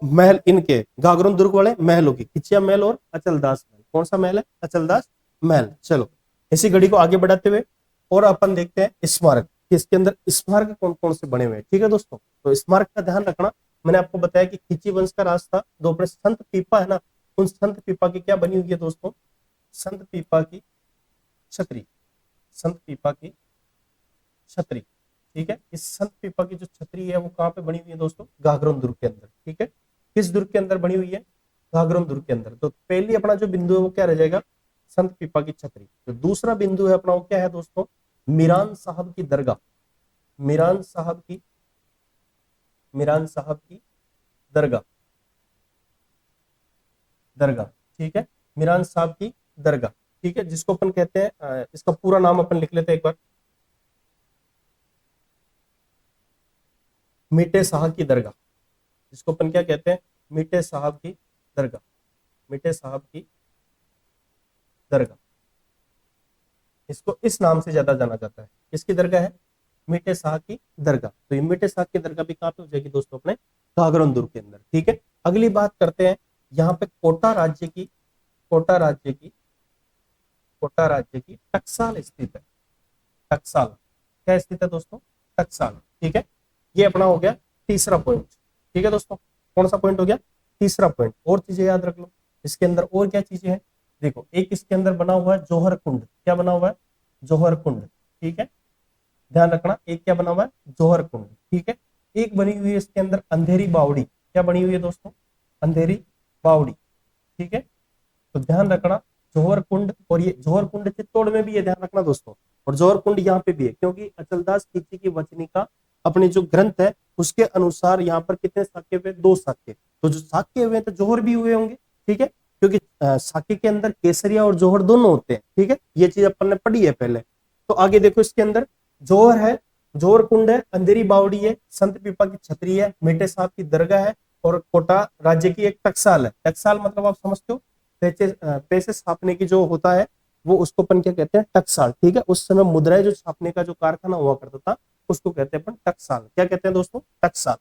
महल, इनके घाघरोन दुर्ग वाले महलों की, खिचिया महल और अचलदास महल। कौन सा महल है? अचलदास महल। चलो इसी घड़ी को आगे बढ़ाते हुए और अपन देखते हैं स्मारक, इसके अंदर स्मारक कौन कौन से बने हुए हैं। ठीक है दोस्तों, तो स्मारक का ध्यान रखना। मैंने आपको बताया कि खिची वंश का राज था, दो अपने संत पीपा है ना, उन संत पीपा की क्या बनी हुई है दोस्तों? संत पीपा की छतरी, संत पीपा की छतरी। ठीक है, इस संत पीपा की जो छतरी है वो कहाँ पे बनी हुई है दोस्तों? घाघरोन दुर्ग के अंदर। ठीक है, किस दुर्ग के अंदर बनी हुई है? घाघरोन दुर्ग के अंदर। तो पहली अपना जो बिंदु है वो क्या रह जाएगा? संत पीपा की छतरी। तो दूसरा बिंदु है अपना वो क्या है दोस्तों? मीरान साहब की दरगाह, मीरान साहब की, मीरान साहब की दरगाह, दरगाह। ठीक है, मीरान साहब की दरगाह। ठीक है, जिसको अपन कहते हैं, इसका पूरा नाम अपन लिख लेते हैं एक बार, मीठे साहब की दरगाह, जिसको अपन क्या कहते हैं? मीठे साहब की दरगाह, मीठे साहब की दरगाह। इसको इस नाम से ज्यादा जाना जाता है। किसकी दरगाह है? मीठे साहब की दरगाह। तो ये मीठे साहब की दरगाह भी कहाँ पे हो जाएगी दोस्तों? अपने घाघरोन दुर्ग के अंदर। ठीक है, अगली बात करते हैं, यहाँ पे कोटा राज्य की, कोटा राज्य की, कोटा राज्य की टकसाल स्थित है। टकसाल क्या स्थित है दोस्तों? टकसाल। ठीक है, ये अपना हो गया तीसरा पॉइंट। ठीक है दोस्तों, कौन सा पॉइंट हो गया? तीसरा पॉइंट। और चीजें याद रख लो इसके अंदर, और क्या चीजें हैं? देखो, एक इसके अंदर बना हुआ है जौहर कुंड। क्या बना हुआ है? जौहर कुंड। ठीक है, ध्यान रखना, एक क्या बना हुआ है? जौहर कुंड। ठीक है, एक बनी हुई है इसके अंदर अंधेरी बावड़ी। क्या बनी हुई है दोस्तों? अंधेरी बावड़ी। ठीक है, तो ध्यान रखना, जौहर कुंड, और ये जौहर कुंड चित्तौड़ में भी है, ध्यान रखना दोस्तों। और जौहर कुंड यहाँ पे भी है, क्योंकि अचलदास खींची की वचनी का अपने जो ग्रंथ है उसके अनुसार यहाँ पर कितने साक्य हुए? 2 साक्य। तो जो साक्य हुए तो जौहर भी हुए होंगे। ठीक है, क्योंकि साक्य के अंदर केसरिया और जौहर दोनों होते हैं। ठीक है, ये चीज अपन ने पढ़ी है पहले। तो आगे देखो, इसके अंदर जौहर है, जौहर कुंड है, अंधेरी बावड़ी है, संत पीपा की छतरी है, मेटे साहब की दरगाह है, और कोटा राज्य की एक टकसाल है। टकसाल मतलब आप समझते हो, पैसे छापने की जो होता है, वो उसको अपन क्या कहते हैं, टकसाल। ठीक है, उस समय मुद्राएं जो छापने का जो कारखाना हुआ करता था उसको कहते हैं अपन टकसाल। क्या कहते हैं दोस्तों, टकसाल।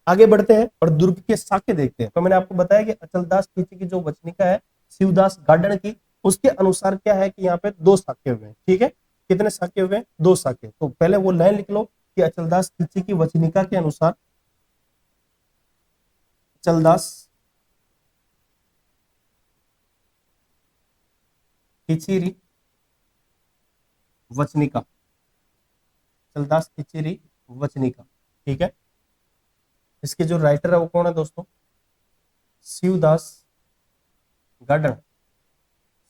आगे बढ़ते हैं और दुर्ग के साक्ष्य देखते हैं। तो मैंने आपको बताया कि अचलदास खींची की जो वचनिका है शिवदास गार्डन की, उसके अनुसार क्या है कि यहाँ पे 2 साक्ष्य हुए हैं। ठीक है, कितने साक्ष्य हुए हैं, 2 साक्ष्य। तो पहले वो लाइन लिख लो कि अचलदास खींची की वचनिका के अनुसार, अचलदास खींची वचनिका, अचलदास खींची वचनिका। ठीक है, इसके जो राइटर है वो कौन है दोस्तों, शिवदास गार्डन,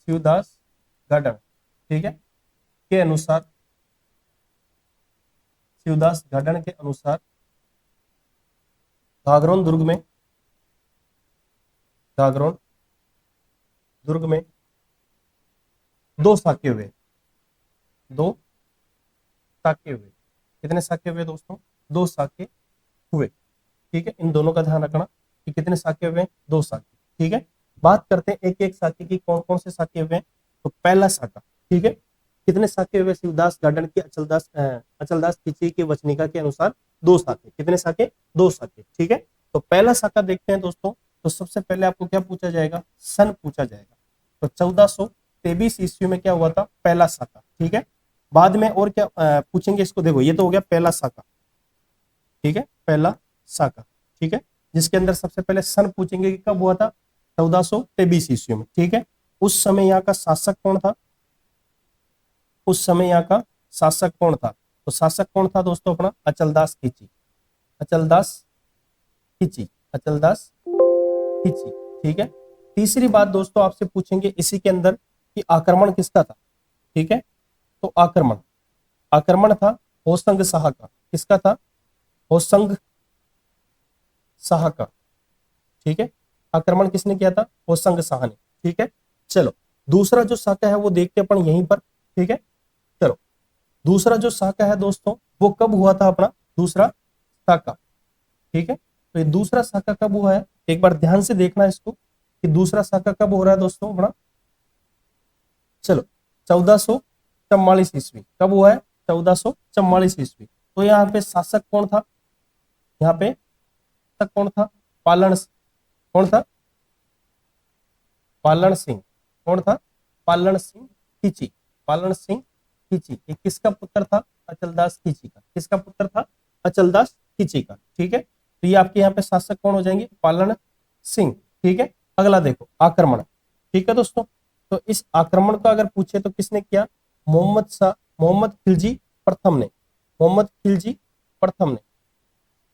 शिवदास गार्डन। ठीक है, के अनुसार, शिवदास गार्डन के अनुसार गागरोन दुर्ग में, गागरोन दुर्ग में 2 साक्ष्य हुए, 2 साक्ष्य हुए। कितने साक्ष्य हुए दोस्तों, 2 साक्ष्य हुए। ठीक है, इन दोनों का ध्यान रखना कि कितने साक्ष्य हुए, 2 साक्ष्य। ठीक है, बात करते हैं एक एक साक्ष्य की, कौन कौन से साक्ष्य हुए। तो पहला साक्ष्य, ठीक है, कितने साक्ष्य हुए शिवदास गार्डन की अचलदास खींची की वचनिका के अनुसार, 2 साक्ष्य। कितने साक्ष्य, 2 साक्ष्य। ठीक है, तो पहला साक्ष्य देखते हैं दोस्तों। तो सबसे पहले आपको क्या पूछा जाएगा, सन पूछा जाएगा। तो 1423 ईस्वी में क्या हुआ था, पहला साक्ष्य। ठीक है, बाद में और क्या पूछेंगे इसको, देखो ये तो हो गया पहला साक्ष्य। ठीक है, पहला साक्ष्य। ठीक है, जिसके अंदर सबसे पहले सन पूछेंगे कि कब हुआ था, 1423 ईस्वी में। ठीक है, उस समय यहाँ का शासक कौन था, उस समय यहाँ का शासक कौन था। तो शासक कौन था दोस्तों, अपना अचलदास खींची, अचलदास खींची, अचलदास खींची। ठीक है, तीसरी बात दोस्तों आपसे पूछेंगे इसी के अंदर कि आक्रमण किसका था। ठीक है, तो आक्रमण, आक्रमण था होसंग शाह का। किसका था, होसंग शाह का। ठीक है, आक्रमण किसने किया था, होसंग शाह ने। ठीक है, चलो दूसरा जो शाखा है वो देखते हैं अपन यहीं पर। ठीक है, चलो दूसरा जो शाखा है दोस्तों वो कब हुआ था, अपना दूसरा शाखा। ठीक है, तो ये दूसरा शाखा कब हुआ है, एक बार ध्यान से देखना इसको कि दूसरा शाखा कब हो रहा है दोस्तों अपना। चलो 1444 ईस्वी कब हुआ है, 1444 ईस्वी। तो यहाँ पे शासक कौन था, यहाँ पे शासक कौन था, पालन, कौन था, पालन सिंह। कौन था, पालन सिंह खींची, पालन सिंह खींची। ये किसका पुत्र था, अचलदास खींची का। किसका पुत्र था, अचलदास खींची का। ठीक है, तो ये आपके यहाँ पे शासक कौन हो जाएंगे, पालन सिंह। ठीक है, अगला देखो आक्रमण। ठीक है दोस्तों, तो इस आक्रमण का अगर पूछे तो किसने किया, मोहम्मद शाह, मोहम्मद खिलजी प्रथम ने, मोहम्मद खिलजी प्रथम ने,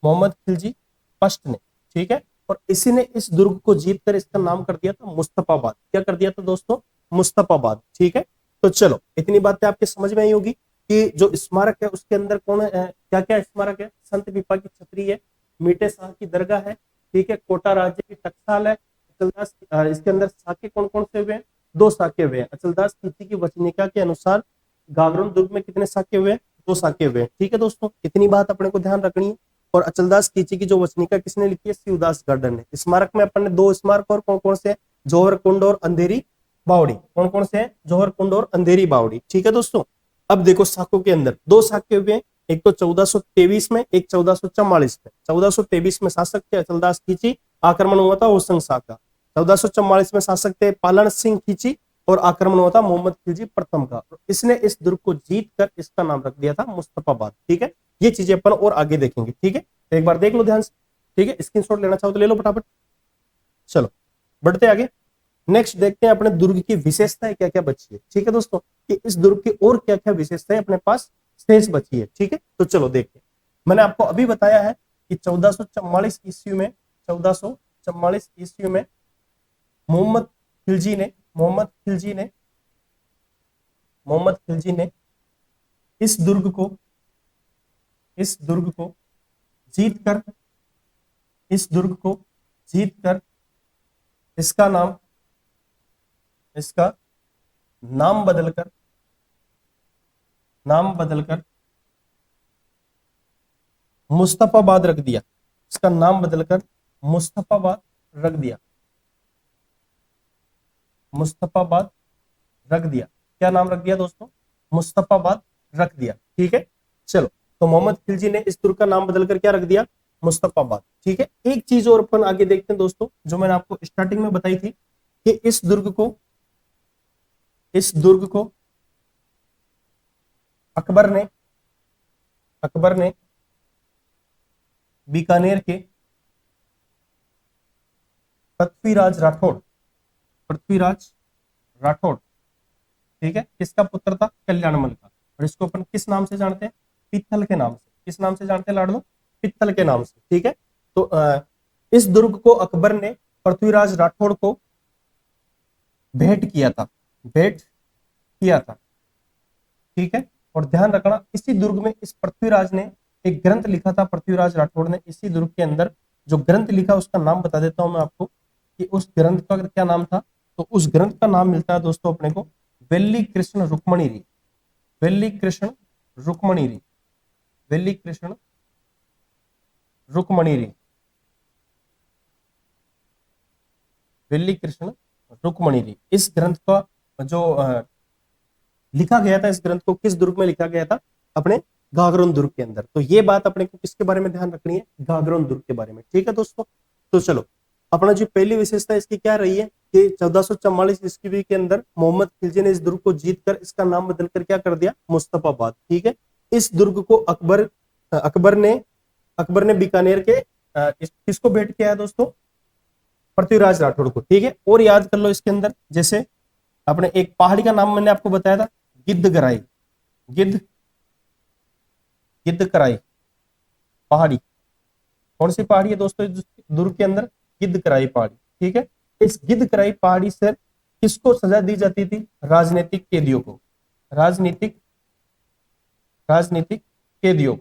मोहम्मद खिलजी फर्स्ट ने। ठीक है, और इसी ने इस दुर्ग को जीत कर इसका नाम कर दिया था मुस्तफाबाद। क्या कर दिया था दोस्तों, मुस्तफाबाद। ठीक है, तो चलो इतनी बातें आपके समझ में आई होगी कि जो स्मारक है उसके अंदर कौन है, क्या क्या स्मारक है, संत पीपा की छतरी है, मीठे शाह की दरगाह है। ठीक है, कोटा राज्य की टकसाल है, अचलदास इसके अंदर साके कौन कौन से हुए हैं, 2 साके हुए हैं। अचलदास खींची की वचनिका के अनुसार गागरोन दुर्ग में कितने साके हुए हैं, 2 साके हुए हैं। ठीक है दोस्तों, इतनी बात अपने को ध्यान रखनी है। और अचलदास खींची की जो वचनिका किसने लिखी है, शिवदास गार्डन ने। स्मारक में अपन ने 2 स्मारक और कौन कौन से, जौहर कुंड और अंधेरी बावड़ी। कौन कौन से हैं, जौहर कुंड और अंधेरी बावड़ी। ठीक है दोस्तों, अब देखो साकों के अंदर 2 साके हुए हैं, एक तो 1423 में, एक 1444 में। 1423 में शासक थे अचलदास खींची, आक्रमण हुआ था होसंग शाह का। 1444 में शासक थे पालन सिंह खींची और आक्रमण हुआ था मोहम्मद खिलजी प्रथम का। इसने इस दुर्ग को जीत कर इसका नाम रख दिया था मुस्तफाबाद। ठीक है, ये चीजें अपन और आगे देखेंगे। ठीक है, तो एक बार देख लो ध्यान से। ठीक है, स्क्रीनशॉट लेना चाहो तो ले लो फटाफट। चलो बढ़ते आगे, नेक्स्ट देखते हैं अपने दुर्ग की विशेषताएं क्या क्या बची है। ठीक है दोस्तों, कि इस दुर्ग की और क्या क्या विशेषताएं अपने पास शेष बची है। ठीक है, तो चलो देखते हैं। मैंने आपको अभी बताया है कि 1444 ईस्वी में, 1444 ईस्वी में मोहम्मद खिलजी ने, मोहम्मद खिलजी ने, मोहम्मद खिलजी ने इस दुर्ग को, इस दुर्ग को जीत कर, इस दुर्ग को जीत कर इसका नाम, इसका नाम बदलकर, नाम बदलकर मुस्तफाबाद रख दिया। इसका नाम बदलकर मुस्तफाबाद रख दिया, मुस्तफाबाद रख दिया। क्या नाम रख दिया दोस्तों, मुस्तफाबाद रख दिया। ठीक है, चलो तो मोहम्मद खिलजी ने इस दुर्ग का नाम बदलकर क्या रख दिया, मुस्तफाबाद। ठीक है, एक चीज और अपन आगे देखते हैं दोस्तों, जो मैंने आपको स्टार्टिंग में बताई थी कि इस दुर्ग को अकबर ने बीकानेर के पृथ्वीराज राठौड़, ठीक है, किसका पुत्र था, कल्याणमल का। और इसको अपन किस नाम से जानते हैं, पित्तल के नाम से। किस नाम से जानते हैं लाडलो, पित्तल के नाम से। ठीक है, तो इस दुर्ग को अकबर ने पृथ्वीराज राठौड़ को भेंट किया था। ठीक है, और ध्यान रखना इसी दुर्ग में इस पृथ्वीराज ने एक ग्रंथ लिखा था, पृथ्वीराज राठौड़ ने इसी दुर्ग के अंदर जो ग्रंथ लिखा उसका नाम बता देता हूं मैं आपको कि उस ग्रंथ का क्या नाम था। तो उस ग्रंथ का नाम मिलता है दोस्तों अपने को वेल्ली कृष्ण रुक्मणीरी। वेल्ली कृष्ण रुक्मणीरी, वेल्ली कृष्ण रुक्मणीरी, वेल्ली कृष्ण रुक्मणीरी। इस ग्रंथ का जो लिखा गया था, इस ग्रंथ को किस दुर्ग में लिखा गया था, अपने गागरोन दुर्ग के अंदर। तो ये बात अपने को किसके बारे में ध्यान रखनी है, गागरोन दुर्ग के बारे में। ठीक है दोस्तों, तो चलो अपना जो पहली विशेषता इसकी क्या रही है कि 1444 ईस्वी के अंदर मोहम्मद खिलजी ने इस दुर्ग को जीतकर इसका नाम बदलकर क्या कर दिया, मुस्तफाबाद। ठीक है, इस दुर्ग को अकबर ने बीकानेर के किसको भेंट किया है दोस्तों, पृथ्वीराज राठौड़ को। ठीक है, और याद कर लो इसके अंदर, जैसे अपने एक पहाड़ी का नाम मैंने आपको बताया था, गिद्धकराई। गिद्धकराई पहाड़ी, कौन सी पहाड़ी है दोस्तों इस दुर्ग के अंदर, गिद्धकराई पहाड़ी। ठीक है, इस गिद्धकराई पहाड़ी से किसको सजा दी जाती थी, राजनीतिक कैदियों को, राजनीतिक कैदियों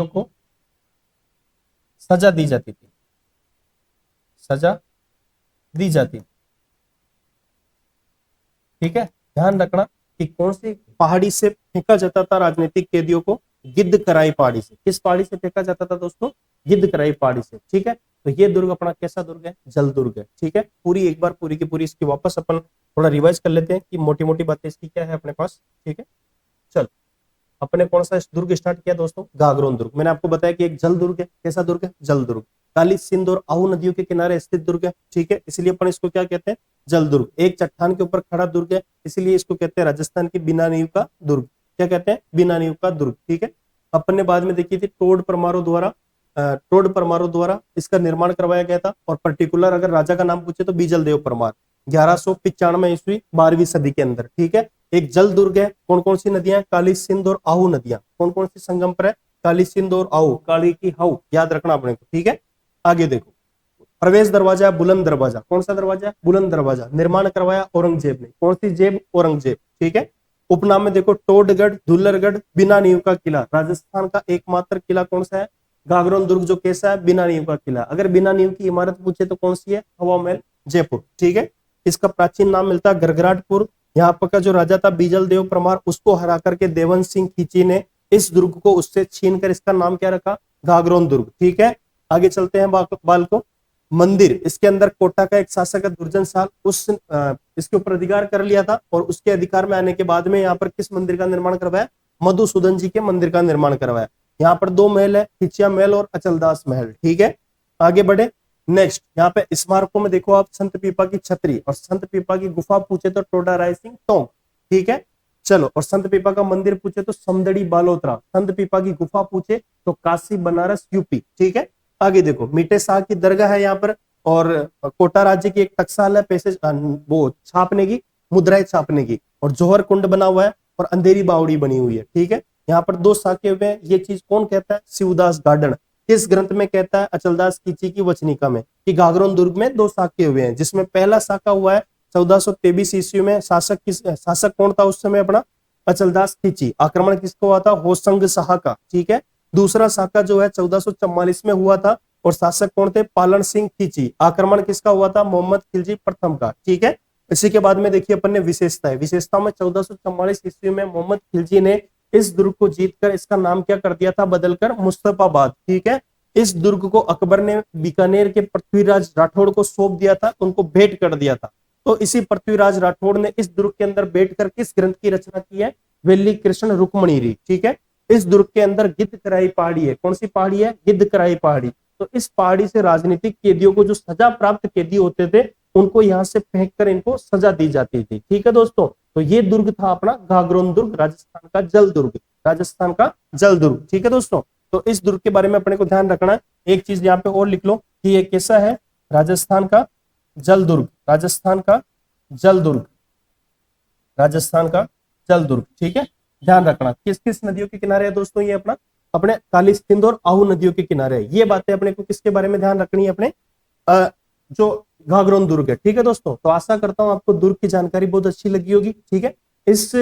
को सजा दी जाती थी, ठीक है, ध्यान रखना कि कौन सी पहाड़ी से फेंका जाता था राजनीतिक कैदियों को, गिद्धकराई पहाड़ी से। किस पहाड़ी से फेंका जाता था दोस्तों, गिद्धकराई पहाड़ी से। ठीक है, तो ये दुर्ग अपना कैसा दुर्ग है, जल दुर्ग है। ठीक है, पूरी की पूरी इसकी वापस अपन थोड़ा रिवाइज कर लेते हैं कि मोटी मोटी बातें इसकी क्या है अपने पास। ठीक है, चलो अपने कौन सा दुर्ग स्टार्ट किया दोस्तों, गागरोन दुर्ग। मैंने आपको बताया कि एक जल दुर्ग है, कैसा दुर्ग है, जल दुर्ग। काली सिंध और आहू नदियों के किनारे स्थित दुर्ग है। ठीक है, इसलिए अपन इसको क्या कहते हैं, जल दुर्ग। एक चट्टान के ऊपर खड़ा दुर्ग है, इसलिए इसको कहते हैं राजस्थान की बिना नींव का दुर्ग। क्या कहते हैं, बिना नींव का दुर्ग। ठीक है, अपन ने बाद में देखी थी टोड परमारों द्वारा इसका निर्माण करवाया गया था। और पर्टिकुलर अगर राजा का नाम पूछे तो बीजल देव परमार, 1195 ईस्वी 12वीं सदी के अंदर। ठीक है, एक जल दुर्ग है। कौन कौन सी नदियां, काली सिंध और आहू नदियां। कौन कौन सी संगम पर है, काली सिंध और आहू, काली की हाउ, याद रखना अपने को। ठीक है, आगे देखो, प्रवेश दरवाजा बुलंद दरवाजा। कौन सा दरवाजा, बुलंद दरवाजा। निर्माण करवाया औरंगजेब ने। कौन सी जेब, औरंगजेब। ठीक है, उपनाम में देखो टोडगढ़, दुल्लरगढ़, बिना नींव का किला। राजस्थान का एकमात्र किला कौन सा है, गागरोन दुर्ग, जो कैसा है, बिना नींव का किला। अगर बिना नींव की इमारत पूछे तो कौन सी है, हवा महल, जयपुर। ठीक है, इसका प्राचीन नाम मिलता है गरगराटपुर। यहाँ पर का जो राजा था बीजल देव परमार, उसको हरा करके देवन सिंह खींची ने इस दुर्ग को उससे छीन कर इसका नाम क्या रखा, गागरोन दुर्ग। ठीक है, आगे चलते हैं बालको। मंदिर, इसके अंदर कोटा का एक शासक है दुर्जन साल, इसके ऊपर अधिकार कर लिया था। और उसके अधिकार में आने के बाद में यहाँ पर किस मंदिर का निर्माण करवाया, मधुसूदन जी के मंदिर का निर्माण करवाया। यहाँ पर दो महल है, खिचिया महल और अचलदास महल। ठीक है, आगे बढ़े। नेक्स्ट यहाँ पे स्मारकों में देखो आप, संत पीपा की छतरी और संत पीपा की गुफा पूछे तो टोडा राय सिंह टोंक। ठीक है, चलो, और संत पीपा का मंदिर पूछे तो समदड़ी बालोतरा। संत पीपा की गुफा पूछे तो काशी बनारस यूपी। ठीक है, आगे देखो, मीठे शाह की दरगाह है यहाँ पर। और कोटा राज्य की एक टकसाल है, पैसे वो छापने की, मुद्राएं छापने की। और जौहर कुंड बना हुआ है और अंधेरी बावड़ी बनी हुई है। ठीक है, यहाँ पर दो साके हुए हैं। ये चीज कौन कहता है, शिवदास गार्डन। किस ग्रंथ में कहता है, अचलदास कीची की वचनिका में, कि गागरोन दुर्ग में दो साके हुए हैं, जिसमें पहला साका हुआ है 1423 ईस्वी में। शासक कौन था उस समय, अपना अचलदास कीची। आक्रमण किसको हुआ था, होसंग शाह का। ठीक है, दूसरा साका जो है 1444 में हुआ था, और शासक कौन थे, पालन सिंह खींची। आक्रमण किसका हुआ था, मोहम्मद खिलजी प्रथम का। ठीक है, इसी के बाद में देखिए अपन ने विशेषता में 1444 ईस्वी में मोहम्मद खिलजी ने इस दुर्ग को जीतकर इसका नाम क्या कर दिया था, बदलकर मुस्तफाबाद। ठीक है, इस दुर्ग को अकबर ने बीकानेर के पृथ्वीराज राठौड़ को सौंप दिया था, उनको भेंट कर दिया था। तो इसी पृथ्वीराज राठौड़ ने इस दुर्ग के अंदर बैठकर किस ग्रंथ की रचना की है? वेली कृष्ण रुक्मणी री। ठीक है, इस दुर्ग के अंदर गिद्धकराई पहाड़ी है। कौन सी पहाड़ी है? गिद्धकराई पहाड़ी। तो इस पहाड़ी से राजनीतिक कैदियों को, जो सजा प्राप्त कैदी होते थे, उनको यहां से फेंक कर इनको सजा दी जाती थी। ठीक है दोस्तों, तो ये दुर्ग था अपना घाघरोन दुर्ग, राजस्थान का जल दुर्ग, राजस्थान का जल दुर्ग। ठीक है दोस्तों, तो इस दुर्ग के बारे में अपने को ध्यान रखना है। एक चीज यहाँ पे और लिख लो कि ये कैसा है? राजस्थान का जल दुर्ग, राजस्थान का जल दुर्ग, राजस्थान का जल दुर्ग। ठीक है, ध्यान रखना किस किस नदियों के किनारे है दोस्तों? ये अपना अपने काली सिंध और आहू नदियों के किनारे है। ये बातें अपने को किसके बारे में ध्यान रखनी है? अपने जो घाघरोन दुर्ग है। ठीक है दोस्तों, तो आशा करता हूं आपको दुर्ग की जानकारी बहुत अच्छी लगी होगी। ठीक है, इस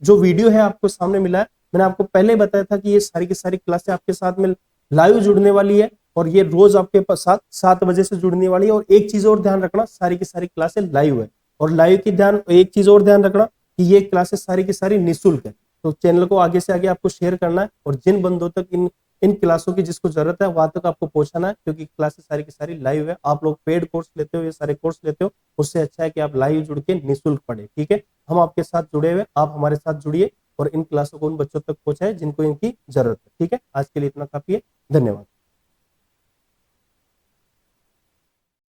जो वीडियो है आपको सामने मिला है, मैंने आपको पहले बताया था कि ये सारी की सारी क्लासें आपके साथ में लाइव जुड़ने वाली है और ये रोज आपके साथ 7 बजे से जुड़ने वाली है। और एक चीज और ध्यान रखना, सारी की सारी क्लासें लाइव है। और लाइव की ध्यान एक चीज और ध्यान रखना कि ये क्लासेस सारी की सारी निःशुल्क है। तो चैनल को आगे से आगे आपको शेयर करना है और जिन बंदों तक इन क्लासों की जिसको जरूरत है वहां तक आपको पहुंचाना है, क्योंकि क्लासेस सारी की सारी लाइव है। आप लोग पेड कोर्स लेते हो, ये सारे कोर्स लेते हो, उससे अच्छा है कि आप लाइव जुड़ के निःशुल्क पढ़े। ठीक है, हम आपके साथ जुड़े हुए, आप हमारे साथ जुड़िए और इन क्लासों को उन बच्चों तक पहुंचाए जिनको इनकी जरूरत है। ठीक है, आज के लिए इतना काफी है। धन्यवाद।